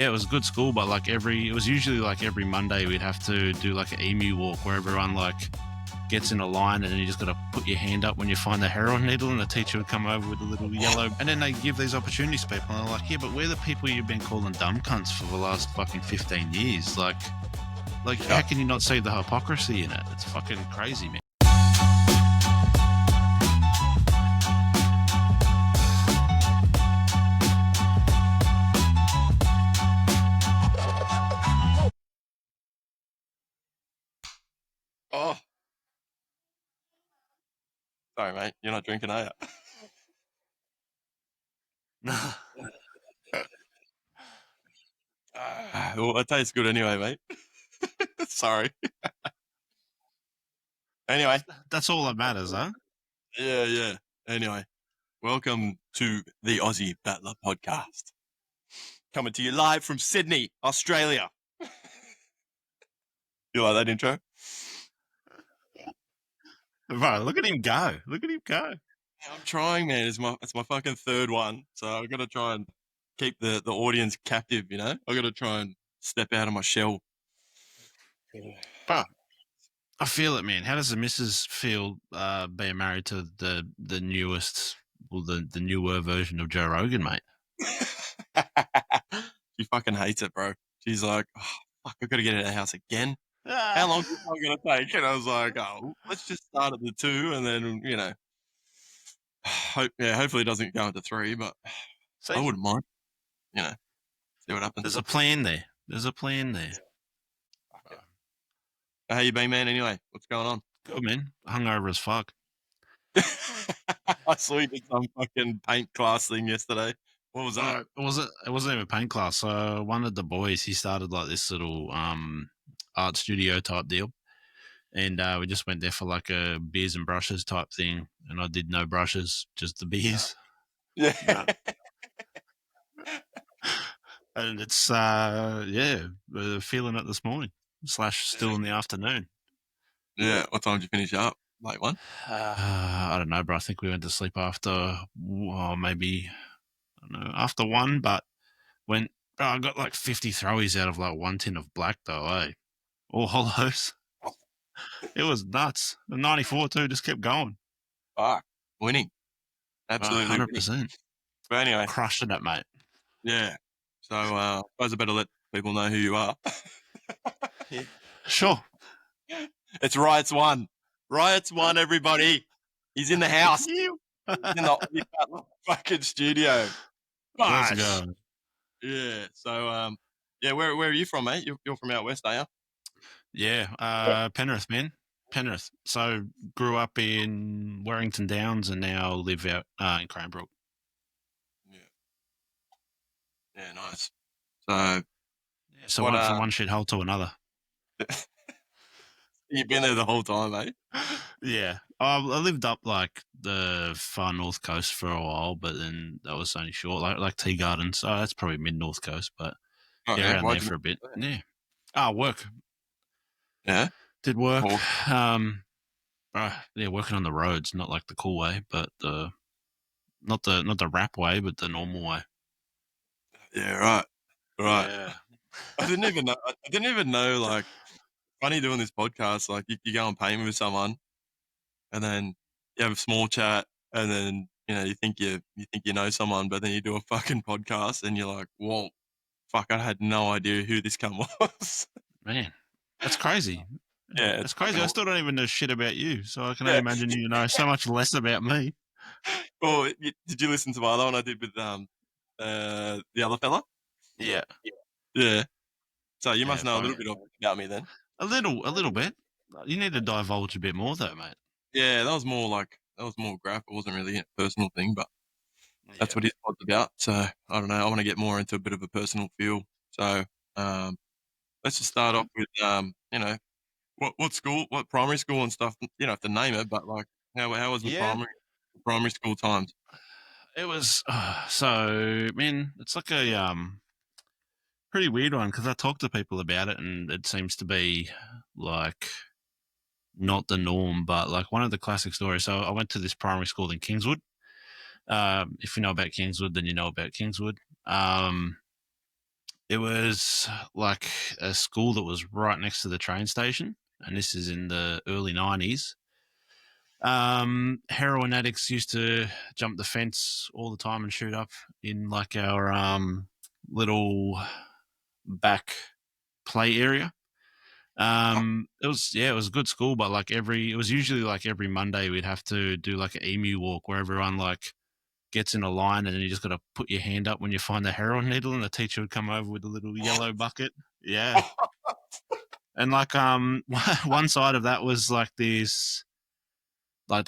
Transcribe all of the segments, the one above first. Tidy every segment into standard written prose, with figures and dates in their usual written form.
Yeah, it was a good school, but like it was usually like every Monday we'd have to do like an emu walk where everyone like gets in a line and then you just got to put your hand up when you find the heroin needle and the teacher would come over with a little yellow, and then they give these opportunities to people and they're like, yeah, but we're the people you've been calling dumb cunts for the last fucking 15 years. Like how can you not see the hypocrisy in it? It's fucking crazy, man. Oh, sorry, mate. You're not drinking, are you? Well, it tastes good anyway, mate. Sorry. Anyway. That's all that matters, huh? Yeah. Anyway, welcome to the Aussie Battler podcast. Coming to you live from Sydney, Australia. You like that intro? Bro, look at him go. I'm trying, man. It's my fucking third one, so I've got to try and keep the audience captive, you know? I've got to try and step out of my shell. Bro, I feel it, man. How does the missus feel being married to the newest, well, the newer version of Joe Rogan, mate? She fucking hates it, bro. She's like, oh, fuck, I've got to get out of the house again. How long is it going to take? And I was like, oh, let's just start at the 2 and then, you know, hopefully it doesn't go into 3, but I wouldn't mind, you know, see what happens. There's a plan there. How you been, man, anyway? What's going on? Good, man. Hungover as fuck. I saw you did some fucking paint class thing yesterday. What was that? It wasn't even a paint class. So one of the boys, he started like this little art studio type deal. And we just went there for like a beers and brushes type thing. And I did no brushes, just the beers. Yeah. And it's, feeling it this morning / still in the afternoon. Yeah. What time did you finish up? Late one? I don't know, bro. I think we went to sleep after, after 1, but I got like 50 throwies out of like 1 tin of black though, eh? All hollows. It was nuts. The 94 too just kept going. Fuck. Winning. Absolutely 100%. Winning. But anyway. Crushing it, mate. Yeah. So I suppose I better let people know who you are. Yeah. Sure. It's Riots One. Riots One, everybody. He's in the house. He's in the fucking studio. Let's go. Yeah. So where are you from, mate? You're from out west, are you? Yeah. Penrith, man. Penrith. So grew up in Warrington Downs and now live out in Cranbrook. Yeah, nice. So I went from one shithole to another. You've been there the whole time, mate? Yeah. I lived up like the far north coast for a while, but then that was only short, like Tea Gardens. So that's probably mid-north coast, but around there for a bit. Yeah. Work. Yeah? Did work. Working on the roads, not like the cool way, but not the rap way, but the normal way. Yeah, right. Yeah. I didn't even know, like, funny doing this podcast, like, you go and paint with someone, and then you have a small chat, and then, you know, you think you know someone, but then you do a fucking podcast, and you're like, whoa, fuck, I had no idea who this cunt was. Man, that's crazy. Yeah, it's crazy. I still don't even know shit about you, so I can only imagine you know so much less about me. Well, did you listen to my other one I did with the other fella? Yeah. So you must know a little bit about me then. A little bit. You need to divulge a bit more though, mate. Yeah, that was more graph. It wasn't really a personal thing, but that's what his pod's about. So I don't know. I want to get more into a bit of a personal feel. So let's just start off with you know, what school, what primary school and stuff. You don't have to name it, but like how was the primary school times? It was man, it's like a pretty weird one because I talk to people about it and it seems to be like not the norm, but like one of the classic stories. So I went to this primary school in Kingswood. If you know about Kingswood, then you know about Kingswood. It was like a school that was right next to the train station, and this is in the early 90s. Heroin addicts used to jump the fence all the time and shoot up in like our little back play area. It was a good school, but like it was usually like every Monday we'd have to do like an emu walk where everyone like gets in a line and then you just got to put your hand up when you find the heroin needle, and the teacher would come over with a little yellow bucket. Yeah, and like one side of that was like these like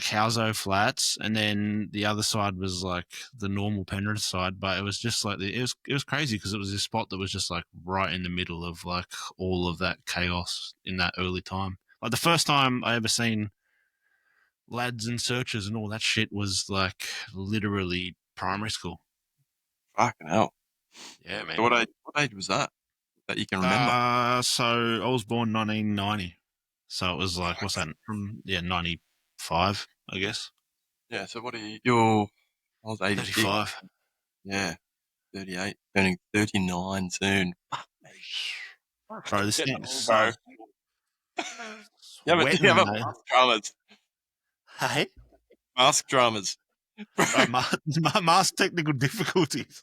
houso flats, and then the other side was like the normal Penrith side. But it was just like it was crazy because it was this spot that was just like right in the middle of like all of that chaos in that early time. Like the first time I ever seen lads and searchers and all that shit was like literally primary school. Fucking hell. Yeah, So man. what age was that you can remember? So I was born 1990, so it was like what's that from? Yeah, 95, I guess. Yeah. So what are you're? I was 86. 35. Yeah, 38, turning 39 soon. Fuck me. Bro, Fucking this getting thing is old, so bro. You sweating, haven't mate. mask dramas. Hey, Mask dramas. Bro, bro, mask technical difficulties.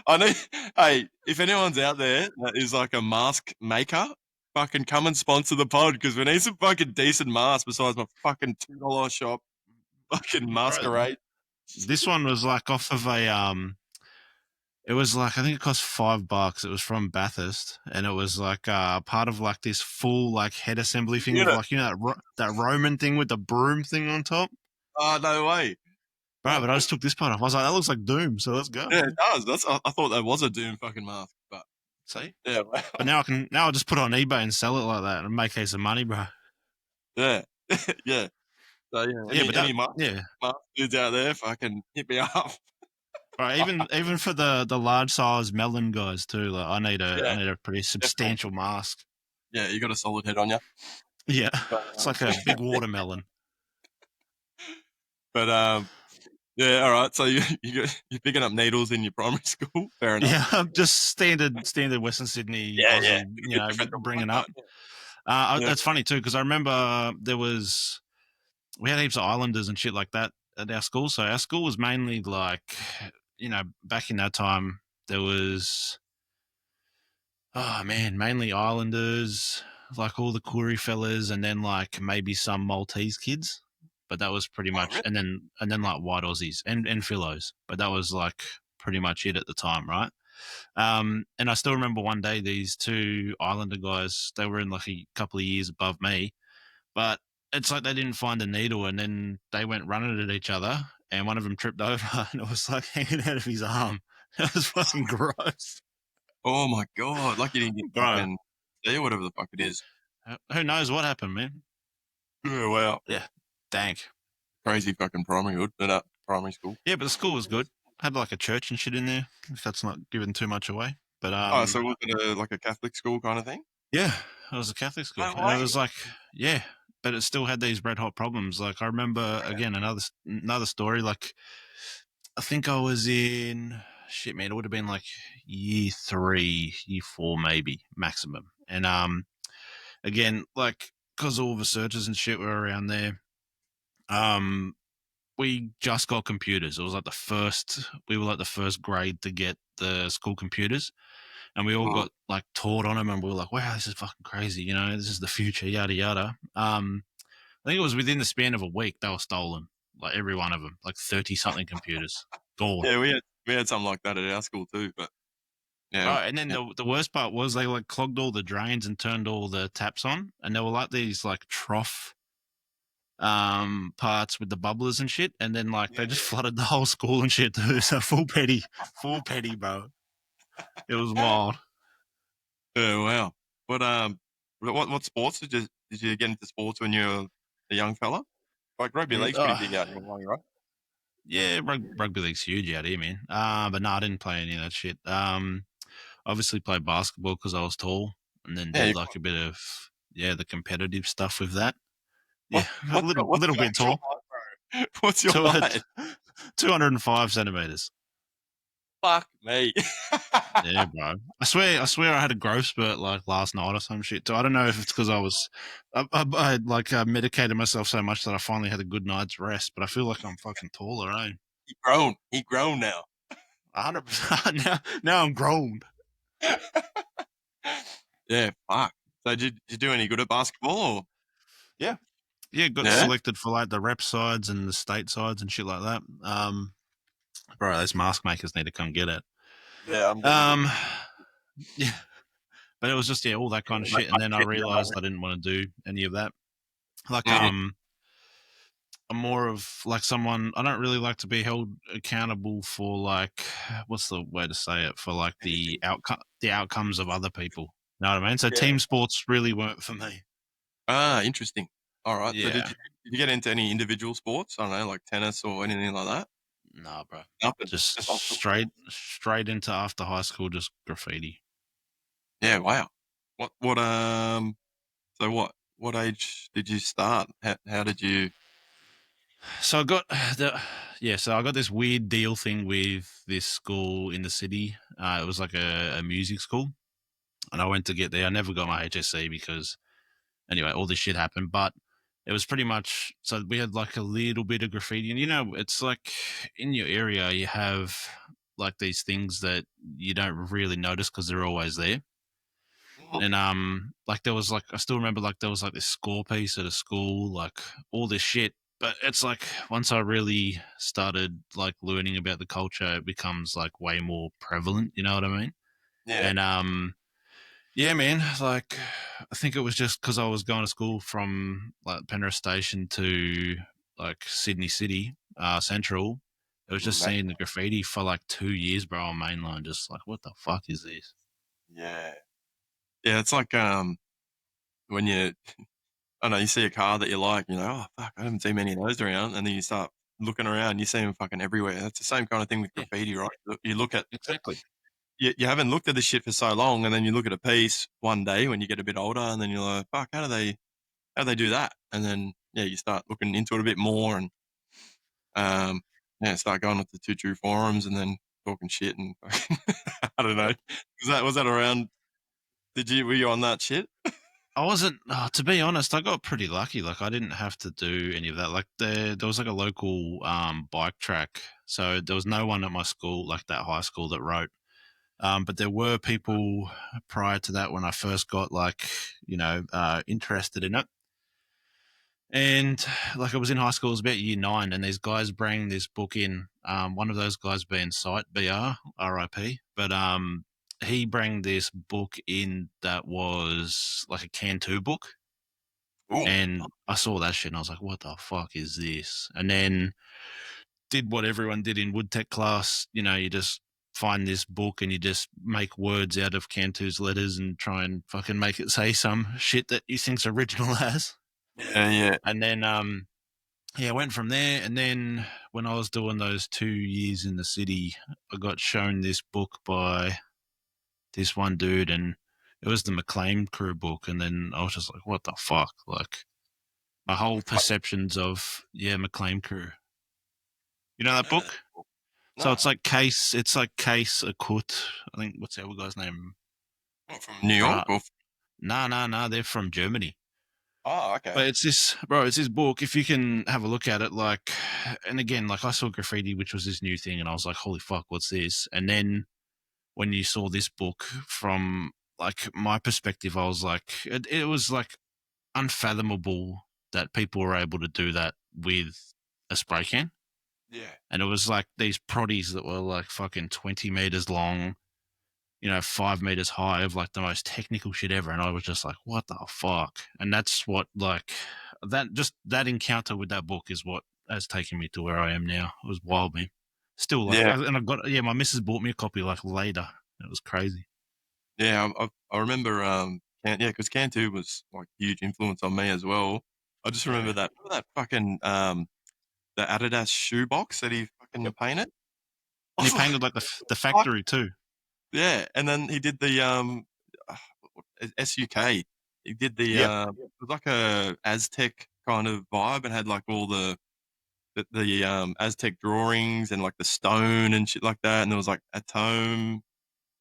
I know. Hey, if anyone's out there that is like a mask maker, fucking come and sponsor the pod because we need some fucking decent masks besides my fucking $2 shop. Fucking Bro, masquerade. this one was like off of a it was like I think it cost $5. It was from Bathurst, and it was like part of like this full like head assembly thing with Unit. like that Roman thing with the broom thing on top. Oh, no way. Bro, but I just took this part off. I was like, that looks like Doom, so let's go. Yeah, it does. I thought that was a Doom fucking mask, but See? yeah, But wow. now I'll just put it on eBay and sell it like that and make heaps of money, bro. Yeah. Yeah. So yeah, Yeah, but any that yeah. mask dudes out there, fucking hit me up. Right, even for the large size melon guys too, like I Yeah, need a pretty definitely. substantial mask. Yeah, you got a solid head on you. Yeah. But It's like a big watermelon. but yeah, all right. So you're picking up needles in your primary school. Fair enough. Yeah, just standard Western Sydney Yeah, yeah. Aussie, A bit different than bringing mine, up. but yeah. That's funny too because I remember we had heaps of islanders and shit like that at our school. So our school was mainly like, back in that time there was, oh man, mainly islanders, like all the Koori fellas, and then like maybe some Maltese kids. But that was pretty Oh, much, really? and then like white Aussies and Philos. But that was like pretty much it at the time, right? And I still remember one day these two Islander guys, they were in like a couple of years above me, but it's like they didn't find a needle, and then they went running at each other, and one of them tripped over, and it was like hanging out of his arm. It was fucking gross, Oh my god! Like you didn't get bro. fucking see whatever the fuck it is. Who knows what happened, man? Yeah, wow. Yeah, dank. Crazy fucking primary hood, primary school. Yeah, but the school was good. Had like a church and shit in there. If that's not giving too much away, but Oh, so was it like a Catholic school kind of thing? yeah, it was a Catholic school, No and it way. was like, yeah, but it still had these red hot problems. Like I remember again another story. Like I think I was in shit, man. It would have been like year 3, year 4, maybe maximum. And again, like because all the searches and shit were around there. Um, we just got computers. It was like we were like the first grade to get the school computers, and we all Mm. got like taught on them, and we were like, wow, this is fucking crazy, this is the future, yada yada. I think it was within the span of a week they were stolen, like every one of them, like 30 something computers gone. Yeah, we had something like that at our school too, but yeah, Right, and then yeah. the worst part was they like clogged all the drains and turned all the taps on, and there were like these like trough parts with the bubblers and shit, and then like they Yeah. just flooded the whole school and shit too. So full petty, bro. It was wild. Yeah, wow. But what sports did you get into sports when you were a young fella? Like rugby league's pretty big out your way, right? Yeah, rugby league's huge out here, man. But no, I didn't play any of that shit. Obviously played basketball because I was tall, and then Yeah. did like a bit of the competitive stuff with that. Yeah, a What's little your bit actual tall. height, bro? What's your Two, height? 205 centimeters. Fuck me. Yeah, bro. I swear, I had a growth spurt like last night or some shit. So I don't know if it's because I like medicated myself so much that I finally had a good night's rest. But I feel like I'm fucking taller, eh? He grown now. 100%. Now I'm grown. Yeah, fuck. So did you do any good at basketball? Or? Yeah. Yeah, got Yeah. selected for like the rep sides and the state sides and shit like that. Bro, those mask makers need to come get it. Yeah, I'm getting a bit. Um, yeah, but it was just all that kind of shit. And then I realized I didn't want to do any of that. Like, Mhm. I'm more of like someone. I don't really like to be held accountable for like, what's the way to say it? For like the outcomes of other people. You know what I mean? So Yeah. team sports really weren't for me. Ah, interesting. All right. So Yeah, did you get into any individual sports? I don't know, like tennis or anything like that? nah, bro. Nothing. Just Just basketball. straight into after high school, just graffiti. Yeah. Wow. What. So what age did you start? How did you? So I got the so I got this weird deal thing with this school in the city. It was like a music school, and I went to get there. I never got my HSC because anyway, all this shit happened. But it was pretty much so we had like a little bit of graffiti, and it's like in your area you have like these things that you don't really notice because they're always there. Mhm. And like there was like I still remember like there was like this score piece at a school, like all this shit. But it's like once I really started like learning about the culture, it becomes like way more prevalent. You know what I mean? Yeah. And yeah, man. Like I think it was just because I was going to school from like Penrith Station to like Sydney City, Central. It was just Mate. seeing the graffiti for like 2 years, bro, on mainline. Just like, what the fuck is this? Yeah. Yeah. It's like when you I don't know, you see a car that you like, oh fuck, I haven't seen many of those around, and then you start looking around, you see them fucking everywhere. That's the same kind of thing with Yeah, graffiti, right? You look at exactly. you haven't looked at this shit for so long, and then you look at a piece one day when you get a bit older, and then you're like, fuck, how do they do that? And then yeah, you start looking into it a bit more, and um, yeah, start going onto two true forums, and then talking shit, and I don't know. Was that around? Were you on that shit? I wasn't. To be honest, I got pretty lucky. Like I didn't have to do any of that. Like there was like a local bike track, so there was no one at my school, like that high school, that wrote. But there were people prior to that when I first got like interested in it. And like I was in high school, it was about year 9, and these guys bring this book in. One of those guys being Sight BR, RIP. But he bring this book in that was like a Can2 book. Ooh, And I saw that shit and I was like, what the fuck is this? And then did what everyone did in wood tech class. You just find this book and you just make words out of Cantu's letters and try and fucking make it say some shit that you think's original as. yeah, yeah. And then I went from there. And then when I was doing those 2 years in the city, I got shown this book by this one dude, and it was the McLean Crew book. And then I was just like, what the fuck? Like my whole perceptions of McLean Crew. You know that No, book? So no. it's like Case Akut. I think what's the other guy's name? What, from New York Uh or? nah, they're from Germany. Oh, okay. But it's this book. If you can have a look at it, like, and again, like I saw graffiti, which was this new thing, and I was like, holy fuck, what's this? And then when you saw this book from like my perspective, I was like, it was like unfathomable that people were able to do that with a spray can. Yeah. And it was like these proddies that were like fucking 20 meters long, 5 meters high, of like the most technical shit ever. And I was just like, what the fuck? And that's what, like, that encounter with that book is what has taken me to where I am now. It was wild, man. Still, like, Yeah. and I got, my missus bought me a copy like later. It was crazy. Yeah. I remember, because Cantu was like a huge influence on me as well. I just Yeah. remember that fucking, the Adidas shoe box that he fucking Yep. painted. I And he was like, painted like the fuck? factory too. Yeah. And then he did the, SUK. He did the, Yep. it was like a Aztec kind of vibe and had like all the the Aztec drawings and like the stone and shit like that. And there was like Atom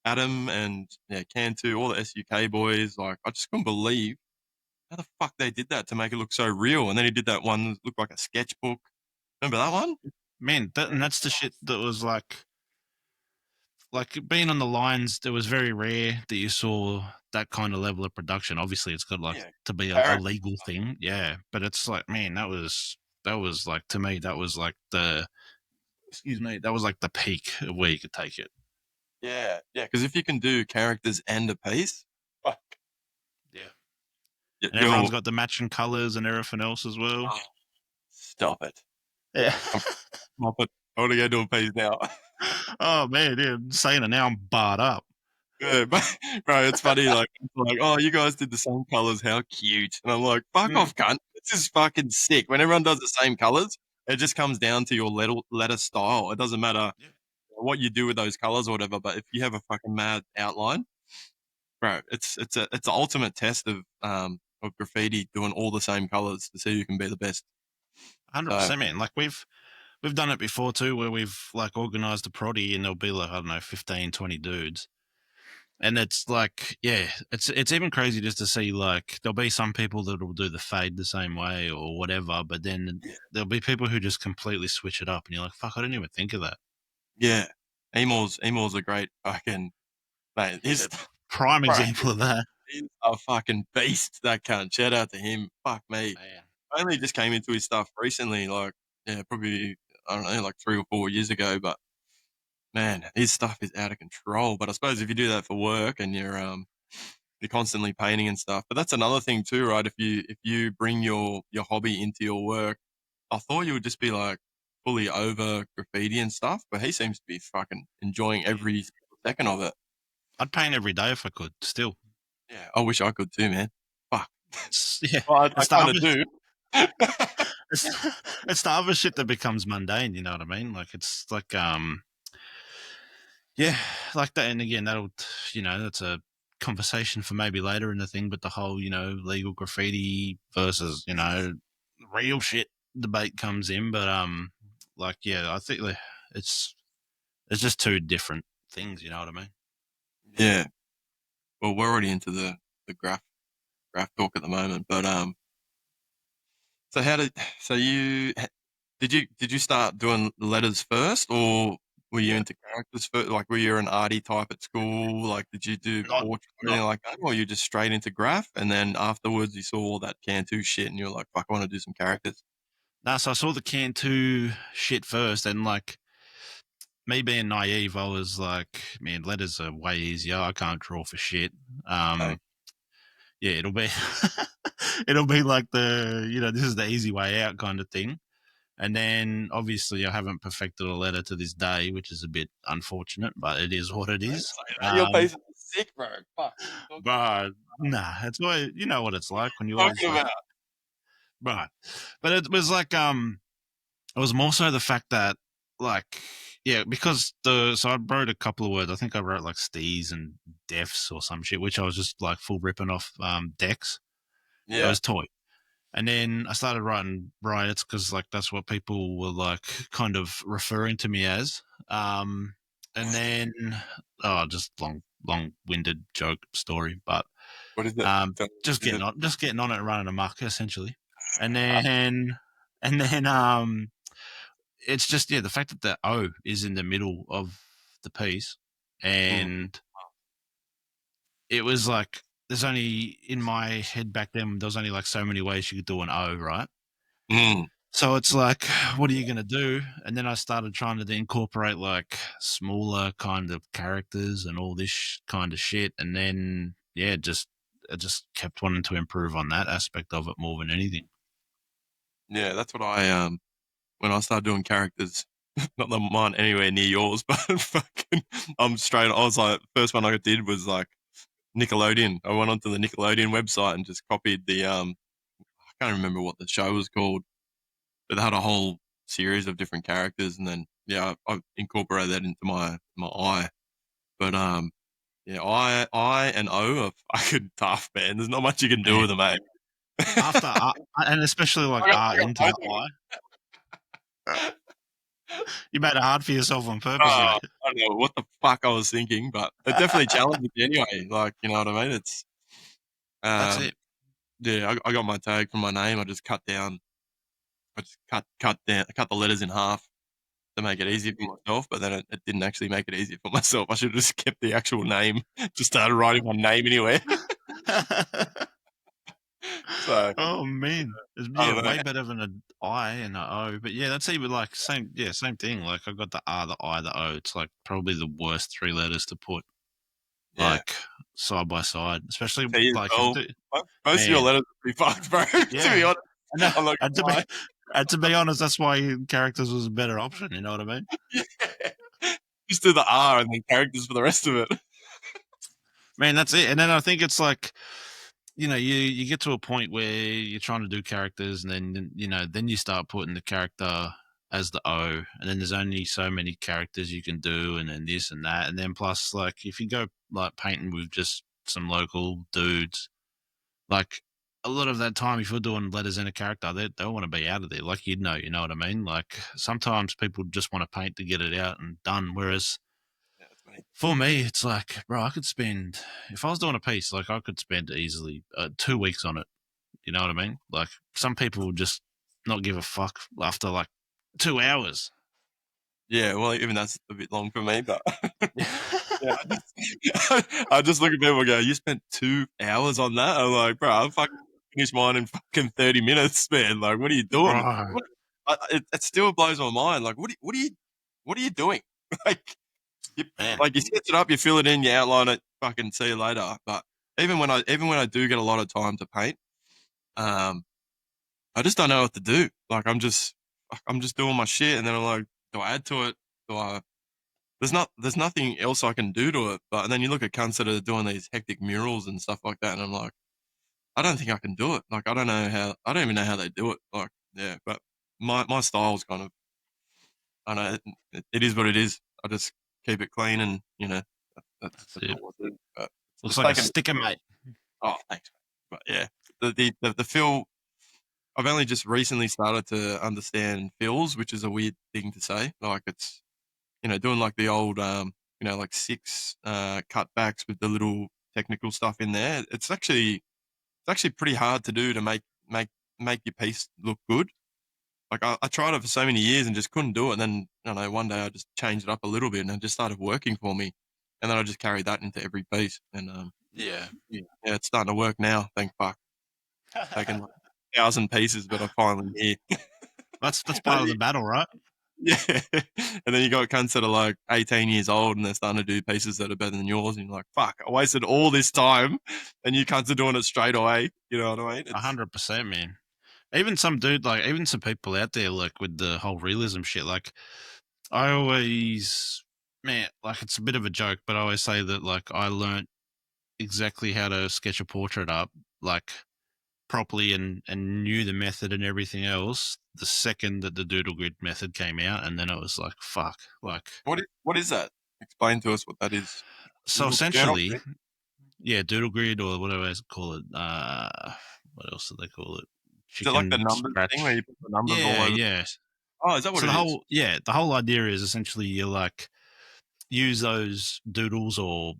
and Cantu, all the SUK boys. Like I just couldn't believe how the fuck they did that to make it look so real. And then he did that one that looked like a sketchbook. Remember that one? Man, and that's the shit that was like being on the lines. It was very rare that you saw that kind of level of production. Obviously, it's got like Yeah. to be a legal thing, yeah. But it's like, man, that was like, to me, that was like the that was like the peak of where you could take it. Yeah, yeah. Because if you can do characters and a piece, fuck. Yeah. y- And everyone's You're got the matching colors and everything else as well. oh, stop it. Yeah. Stop it. I want to go do a piece now. Oh man, dude, saying it now, I'm barred up. Yeah, bro, it's funny. Like, it's like, oh, you guys did the same colors. How cute. And I'm like, fuck off, cunt. This is fucking sick. When everyone does the same colors, it just comes down to your letter style. It doesn't matter what you do with those colors or whatever. But if you have a fucking mad outline, bro, it's the ultimate test of graffiti doing all the same colors to see who can be the best. 100%, man. Like we've done it before too, where we've like organized a proddy and there'll be like, I don't know, 15, 20 dudes. And it's like, yeah, it's even crazy just to see, like, there'll be some people that will do the fade the same way or whatever, but then there'll be people who just completely switch it up, and you're like, fuck, I didn't even think of that. Yeah, Emor's a great fucking mate. He's Prime bro, example of that. he's a fucking beast. That cunt. Shout out to him. Fuck me. Man. I only just came into his stuff recently, like probably I don't know, like 3 or 4 years ago. But man, his stuff is out of control. But I suppose if you do that for work and you're constantly painting and stuff, but that's another thing too, right? If you bring your hobby into your work, I thought you would just be like fully over graffiti and stuff, but he seems to be fucking enjoying every second of it. I'd paint every day if I could, still. Yeah, I wish I could too, man. Fuck. Yeah. Well, I It's the kind of other, do. it's the other shit that becomes mundane, you know what I mean? Like, it's like, yeah, like that. And again, that's a conversation for maybe later in the thing, but the whole, legal graffiti versus, real shit debate comes in. But, like, yeah, I think it's, it's just two different things, you know what I mean? Yeah. Well, we're already into the graph talk at the moment, but so did you start doing letters first, or were you Yeah. into characters first? Like, were you an arty type at school? Like, did you do Not, portraits or not, anything like that, or you just straight into graph? And then afterwards, you saw all that Cantu shit, and you're like, "Fuck, I want to do some characters." nah, so I saw the Cantu shit first, and like, me being naive, I was like, man, letters are way easier. I can't draw for shit. Hey, Yeah, it'll be it'll be like this is the easy way out kind of thing. And then obviously I haven't perfected a letter to this day, which is a bit unfortunate, but it is what it don't is. say that. Your face is sick, bro. Fuck. What But nah, it's what you know what it's like when you are you always talking like, about? right. But it was like it was more so the fact that, like, yeah, because so I wrote a couple of words. I think I wrote like stees and defs or some shit, which I was just like full ripping off decks. It Yeah. was toy. And then I started writing riots because, like, that's what people were like kind of referring to me as. And then, oh, just long-winded joke story, but What is it? just Is it? getting on it and running amok essentially. And then, it's just, yeah, the fact that the O is in the middle of the piece, Mm, and it was like, there's only in my head back then, there was only like so many ways you could do an O, right? mm. So it's like, what are you going to do? And then I started trying to incorporate like smaller kind of characters and all this kind of shit. And then, yeah, I just kept wanting to improve on that aspect of it more than anything. Yeah, that's what when I started doing characters, not that mine anywhere near yours, but fucking, I'm straight. I was like, first one I did was like Nickelodeon. I went onto the Nickelodeon website and just copied I can't remember what the show was called, but they had a whole series of different characters, and then yeah, I incorporated that into my eye. But yeah, I and O are fucking tough, man. There's not much you can do Man, with them, mate. after and especially like I R got into both the of them. eye. You made it hard for yourself on purpose, Oh, mate. I don't know what the fuck I was thinking, but it definitely challenges me anyway. Like, you know what I mean? It's That's um, it. yeah. I got my tag from my name. I just cut down. I just cut the letters in half to make it easier for myself. But then it didn't actually make it easier for myself. I should have just kept the actual name. Just started writing my name anywhere. So Oh man, I yeah, don't know. way better than an I and an O. But yeah, that's even like same. Yeah, same thing. Like I got the R, the I, the O. It's like probably the worst three letters to put Yeah. like side by side, especially T as like if you well. do. Most of your Man, letters are pretty fucked, bro. To be yeah. honest, And, I'm not and to gonna be lie. and to be honest, that's why characters was a better option. You know what I mean? Yeah. Just do the R and then characters for the rest of it. Man, that's it. And then I think it's like, you get to a point where you're trying to do characters, and then then you start putting the character as the O, and then there's only so many characters you can do, and then this and that, and then plus like if you go like painting with just some local dudes, like a lot of that time if you're doing letters in a character, they want to be out of there. Like you know what I mean? Like sometimes people just want to paint to get it out and done, whereas Yeah, that's me. for me, it's like, bro, I could spend if I was doing a piece, like I could spend easily 2 weeks on it. You know what I mean? Like some people will just not give a fuck after like 2 hours. Yeah, well, even that's a bit long for me, but yeah, I just look at people and go, "You spent 2 hours on that?" I'm like, "Bro, I fucking finished mine in fucking 30 minutes, man. Like, what are you doing?" Bro, It still blows my mind. Like, what are you doing? Like, you, man, like you sketch it up, you fill it in, you outline it, fucking see you later. But even when I do get a lot of time to paint, um, I just don't know what to do. Like, I'm just doing my shit, and then I'm like, do I add to it? Do I? There's nothing else I can do to it. But then you look at cunts that are doing these hectic murals and stuff like that, and I'm like, I don't think I can do it. Like, I don't even know how they do it. Like, yeah, but my style's kind of, I don't know, it is what it is. I just keep it clean, and that's that's it. all I do. But Looks it's like a taken. sticker, mate. Oh, thanks. But yeah, the feel. I've only just recently started to understand fills, which is a weird thing to say. Like it's doing like the old like six cutbacks with the little technical stuff in there. It's actually pretty hard to do to make your piece look good. Like I tried it for so many years and just couldn't do it. And then I don't know, one day I just changed it up a little bit and it just started working for me. And then I just carried that into every piece. And Yeah, yeah, it's starting to work now. Thank fuck. Taken like 1,000 pieces, but I'm finally here. that's And then part of the battle, right? yeah. And then you got cunts that are like 18 years old and they're starting to do pieces that are better than yours. And you're like, fuck, I wasted all this time and you cunts are doing it straight away. You know what I mean? It's 100%, man. Even some dude, like even some people out there, like with the whole realism shit. Like I always, man, like it's a bit of a joke, but I always say that like I learned exactly how to sketch a portrait up, like properly and knew the method and everything else the second that the doodle grid method came out, and then it was like fuck, like what is that? Explain to us what that is. so Little journal? essentially, yeah, doodle grid or whatever they call it. What else do they call it? Is it like the Chicken numbers thing where scratch. you put the numbers all Yeah, over? yeah. Oh, is that what So it is? the whole idea is essentially you like use those doodles or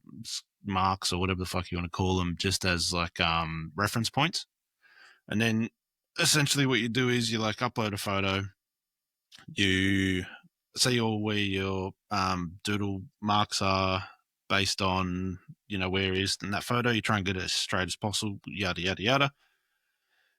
marks or whatever the fuck you want to call them just as like reference points. And then essentially what you do is you like upload a photo, you say where your doodle marks are based on, where it is in that photo, you try and get it as straight as possible, yada yada yada.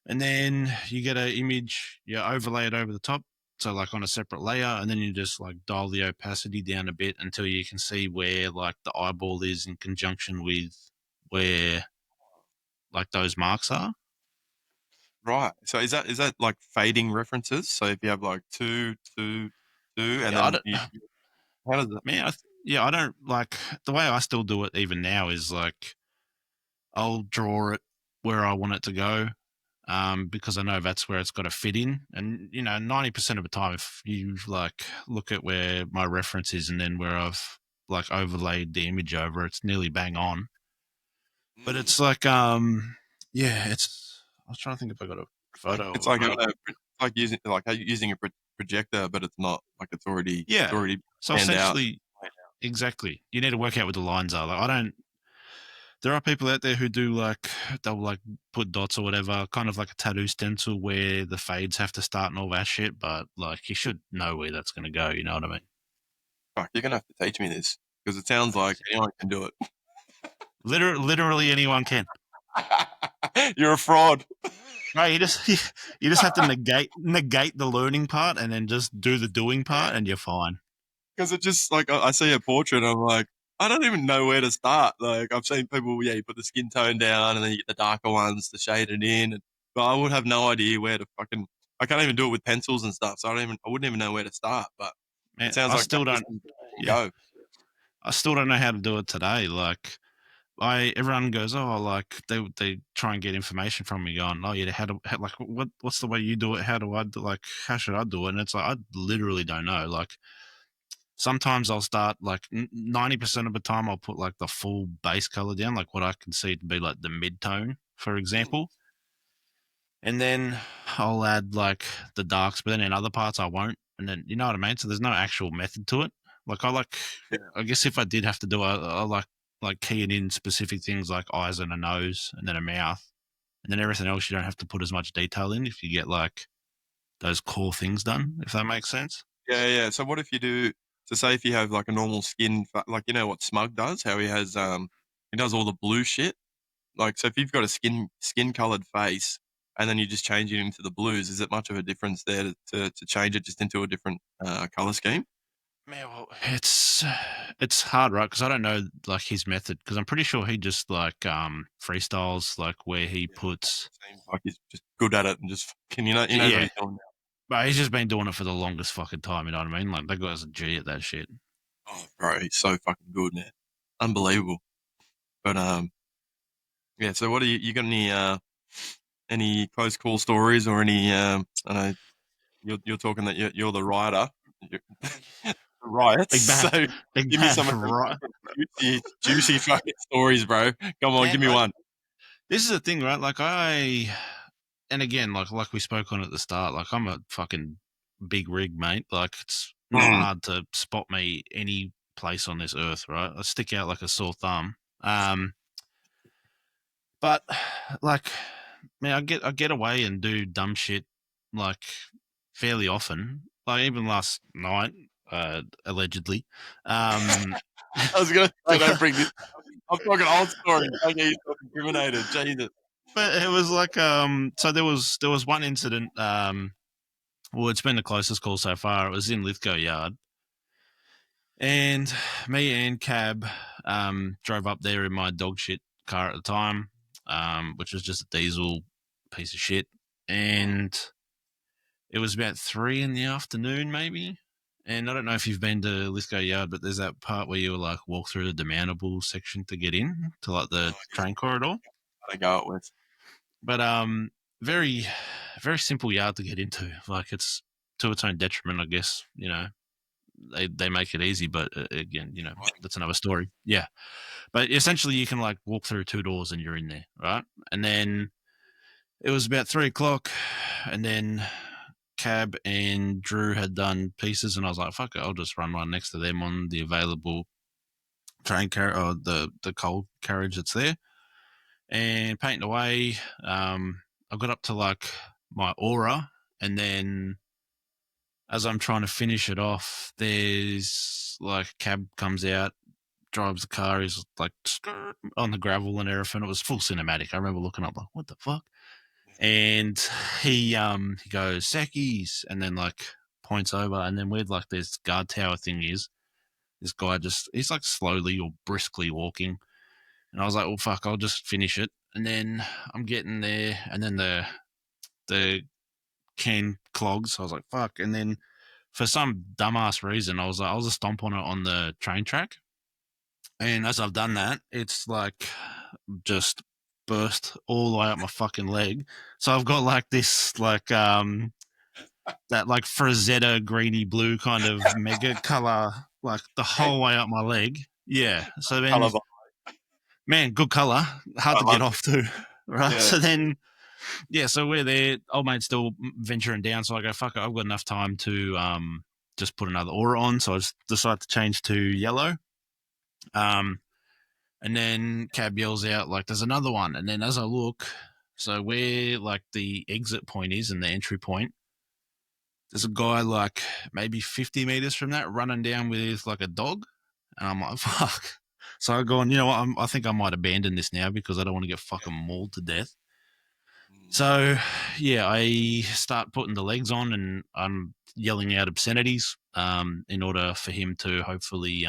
And then you get an image, you overlay it over the top, so like on a separate layer, and then you just like dial the opacity down a bit until you can see where like the eyeball is in conjunction with where like those marks are. Right. So is that like fading references? So if you have like two, two, two, and Yeah, I then don't, how does it? man. Yeah, I don't like the way I still do it even now is like I'll draw it where I want it to go, because I know that's where it's got to fit in. And 90% of the time, if you like look at where my reference is and then where I've like overlaid the image over, it's nearly bang on. But Mm. it's like, yeah, it's. I was trying to think if I got a photo It's of like it. like using a projector, but it's not like it's already Yeah. So planned out. essentially, exactly. You need to work out what the lines are. Like I don't. There are people out there who do like they'll like put dots or whatever, kind of like a tattoo stencil where the fades have to start and all that shit. But like you should know where that's going to go. You know what I mean? Fuck, you're gonna have to teach me this because it sounds like anyone can do it. Literally anyone can. You're a fraud. Right, you just have to negate the learning part and then just do the doing part, and you're fine. Because it just like I see a portrait, and I'm like, I don't even know where to start. Like I've seen people, you put the skin tone down, and then you get the darker ones to shade it in. But I would have no idea where to fucking. I can't even do it with pencils and stuff, so I wouldn't even know where to start. But Man, it sounds I like still don't. Yeah, go. I still don't know how to do it today. Like, everyone goes, oh, like they try and get information from me, going, oh yeah, like what's the way you do it? How do I do? Like, how should I do it? And it's like I literally don't know. Like, sometimes I'll start like 90% of the time I'll put like the full base color down, like what I can see to be like the mid tone, for example. And then I'll add like the darks, but then in other parts I won't. And then you know what I mean. So there's no actual method to it. Like I guess if I did have to do it, I like keying in specific things like eyes and a nose and then a mouth, and then everything else you don't have to put as much detail in if you get like those core things done. If that makes sense. Yeah. So what if you do? So say if you have like a normal skin, like you know what Smug does, how he does all the blue shit. Like, so if you've got a skin colored face and then you just change it into the blues, is it much of a difference there to change it just into a different color scheme? Man, well, it's hard, right? Because I don't know like his method. Because I'm pretty sure he just like freestyles, like where he puts. Seems like he's just good at it and just he knows what Yeah, he's doing now. but he's just been doing it for the longest fucking time. You know what I mean? Like that guy's a G at that shit. Oh, bro, he's so fucking good, man. Unbelievable. But yeah. So what you got any close call stories or any I know you're talking that you're the writer. Riots. Big So bad, big give me bad, some of those right? juicy fucking stories, bro. Come on, give Man, me one. this is the thing, right? Like and again, like we spoke on at the start, like I'm a fucking big rig, mate. Like it's not Mm. hard to spot me any place on this earth, right? I stick out like a sore thumb. But like, man, I get away and do dumb shit like fairly often. Like even last night, allegedly. I was gonna say, don't bring this. I'm talking old stories. Don't get yourself incriminated. Jesus. But it was like so there was one incident, well, it's been the closest call so far. It was in Lithgow Yard. And me and Cab drove up there in my dog shit car at the time, which was just a diesel piece of shit. And it was about 3 in the afternoon, maybe. And I don't know if you've been to Lithgow Yard, but there's that part where you like walk through the demountable section to get in to like the train corridor. I go it with. But very, very simple yard to get into. Like it's to its own detriment, I guess. You know, they make it easy, but again, you know, that's another story. Yeah, but essentially, you can like walk through 2 doors and you're in there, right? And then it was about 3 o'clock, and then Cab and Drew had done pieces, and I was like, "Fuck it, I'll just run right next to them on the available train car or the coal carriage that's there." And painting away, I got up to like my aura, and then as I'm trying to finish it off, there's like a cab comes out, drives the car, he's like on the gravel and everything. It was full cinematic. I remember looking up like, what the fuck? And he goes, Seckies, and then like points over, and then where like this guard tower thing is, this guy he's like slowly or briskly walking. And I was like, well fuck, I'll just finish it. And then I'm getting there, and then the can clogs. I was like, fuck. And then for some dumbass reason, I was like, I'll just stomp on it on the train track. And as I've done that, it's like just burst all the way up my fucking leg. So I've got like this like that like Frazetta greeny blue kind of mega color like the whole way up my leg. Yeah. So then Colour. man, good color, hard I to get love off too. Right. it. Yeah. So then yeah, so we're there. Old mate's still venturing down, so I go, fuck it, I've got enough time to just put another aura on. So I just decide to change to yellow. And then cab yells out, like, there's another one. And then as I look, so where like the exit point is and the entry point, there's a guy like maybe 50 meters from that running down with like a dog. And I'm like, fuck. So I go on, you know what? I think I might abandon this now because I don't want to get fucking mauled to death. So, yeah, I start putting the legs on and I'm yelling out obscenities in order for him to hopefully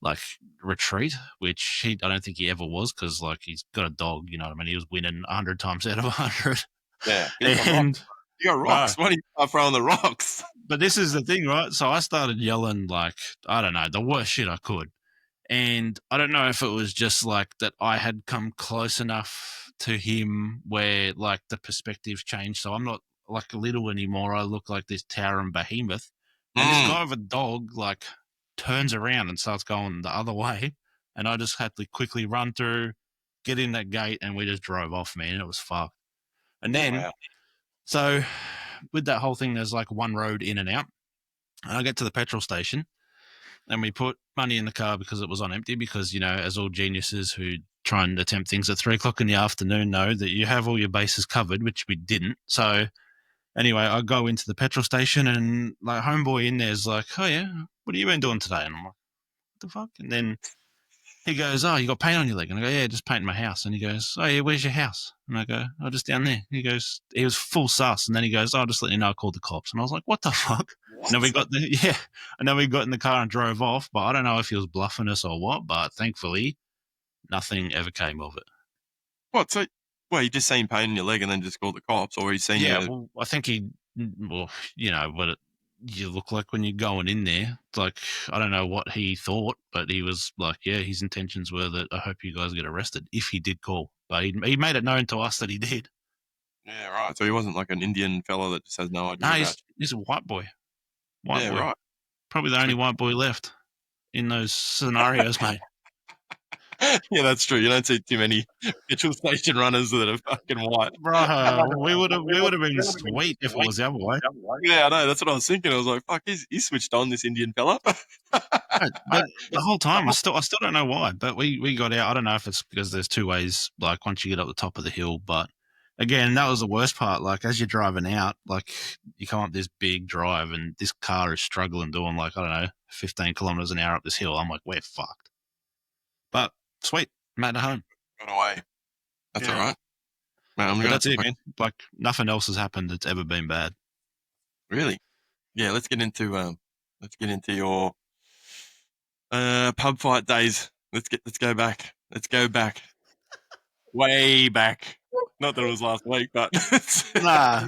like retreat, which I don't think he ever was because like he's got a dog, you know what I mean? He was winning 100 times out of 100. Yeah, And you got rocks. Why do you start throwing the rocks? but this is the thing, right? So I started yelling like, I don't know, the worst shit I could. And I don't know if it was just like that I had come close enough to him where like the perspectives changed. So I'm not like little anymore. I look like this towering behemoth. And this guy with a dog like turns around and starts going the other way. And I just had to quickly run through, get in that gate, and we just drove off, man. It was fucked. And then, so with that whole thing, there's like one road in and out. And I get to the petrol station and we put money in the car because it was on empty because, you know, as all geniuses who try and attempt things at 3 o'clock in the afternoon know that you have all your bases covered, which we didn't. So anyway, I go into the petrol station and like homeboy in there's like, oh yeah, what have you been doing today? And I'm like, what the fuck? And then he goes, oh, you got paint on your leg? And I go, yeah, just painting my house. And he goes, oh yeah, where's your house? And I go, oh, just down there. He goes, he was full sus. And then he goes, oh, just let you know I called the cops. And I was like, what the fuck? And then we got and then we got in the car and drove off. But I don't know if he was bluffing us or what. But thankfully, nothing ever came of it. What? So, well, you just seen pain in your leg and then just called the cops, or he's seen you? Well, I think well, you know what you look like when you're going in there. Like, I don't know what he thought, but he was like, yeah, his intentions were that I hope you guys get arrested if he did call. But he made it known to us that he did. Yeah, right. So he wasn't like an Indian fella that just has no idea. No, he's a white boy. White boy. Right. Probably the only white boy left in those scenarios, mate. Yeah, that's true. You don't see too many petrol station runners that are fucking white. Bro, we would have been sweet if it was the other way. Yeah, I know. That's what I was thinking. I was like, fuck, he's switched on, this Indian fella. But the whole time, I still don't know why. But we got out. I don't know if it's because there's two ways. Like once you get up the top of the hill, but again, that was the worst part. Like as you're driving out, like you come up this big drive, and this car is struggling doing like I don't know 15 kilometers an hour up this hill. I'm like, we're fucked. But sweet, made it home. Got away. That's all right. Man, that's it, man. Like nothing else has happened that's ever been bad. Really? Yeah. Let's get into your pub fight days. Let's go back. Way back. Not that it was last week, but nah.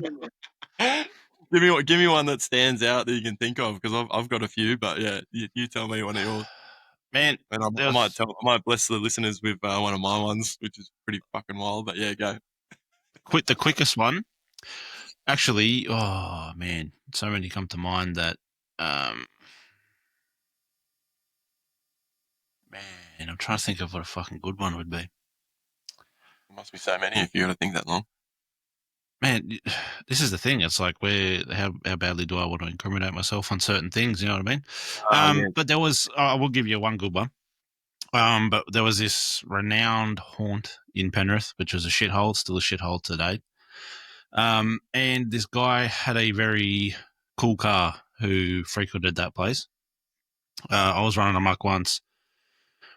Give me one that stands out that you can think of because I've got a few, but yeah, you tell me one of yours. Man, and I might bless the listeners with one of my ones, which is pretty fucking wild. But yeah, go. The quickest one. Actually, oh man, so many come to mind that. Man, I'm trying to think of what a fucking good one would be. There must be so many if you got to think that long. Man, this is the thing. It's like how badly do I want to incriminate myself on certain things? You know what I mean? Yeah. But there was, I will give you one good one. But there was this renowned haunt in Penrith, which was a shithole, still a shithole today. And this guy had a very cool car who frequented that place. I was running amok once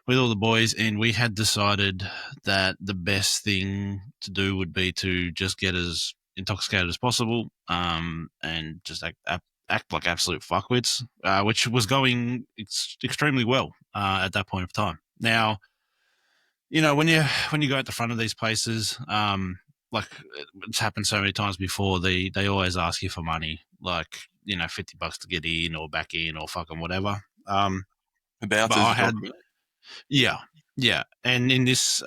with all the boys, and we had decided that the best thing to do would be to just get as intoxicated as possible, and just act like absolute fuckwits, which was going extremely well at that point of time. Now, you know, when you go at the front of these places, like it's happened so many times before, they always ask you for money, like, you know, $50 to get in or back in or fucking whatever. Yeah. And in this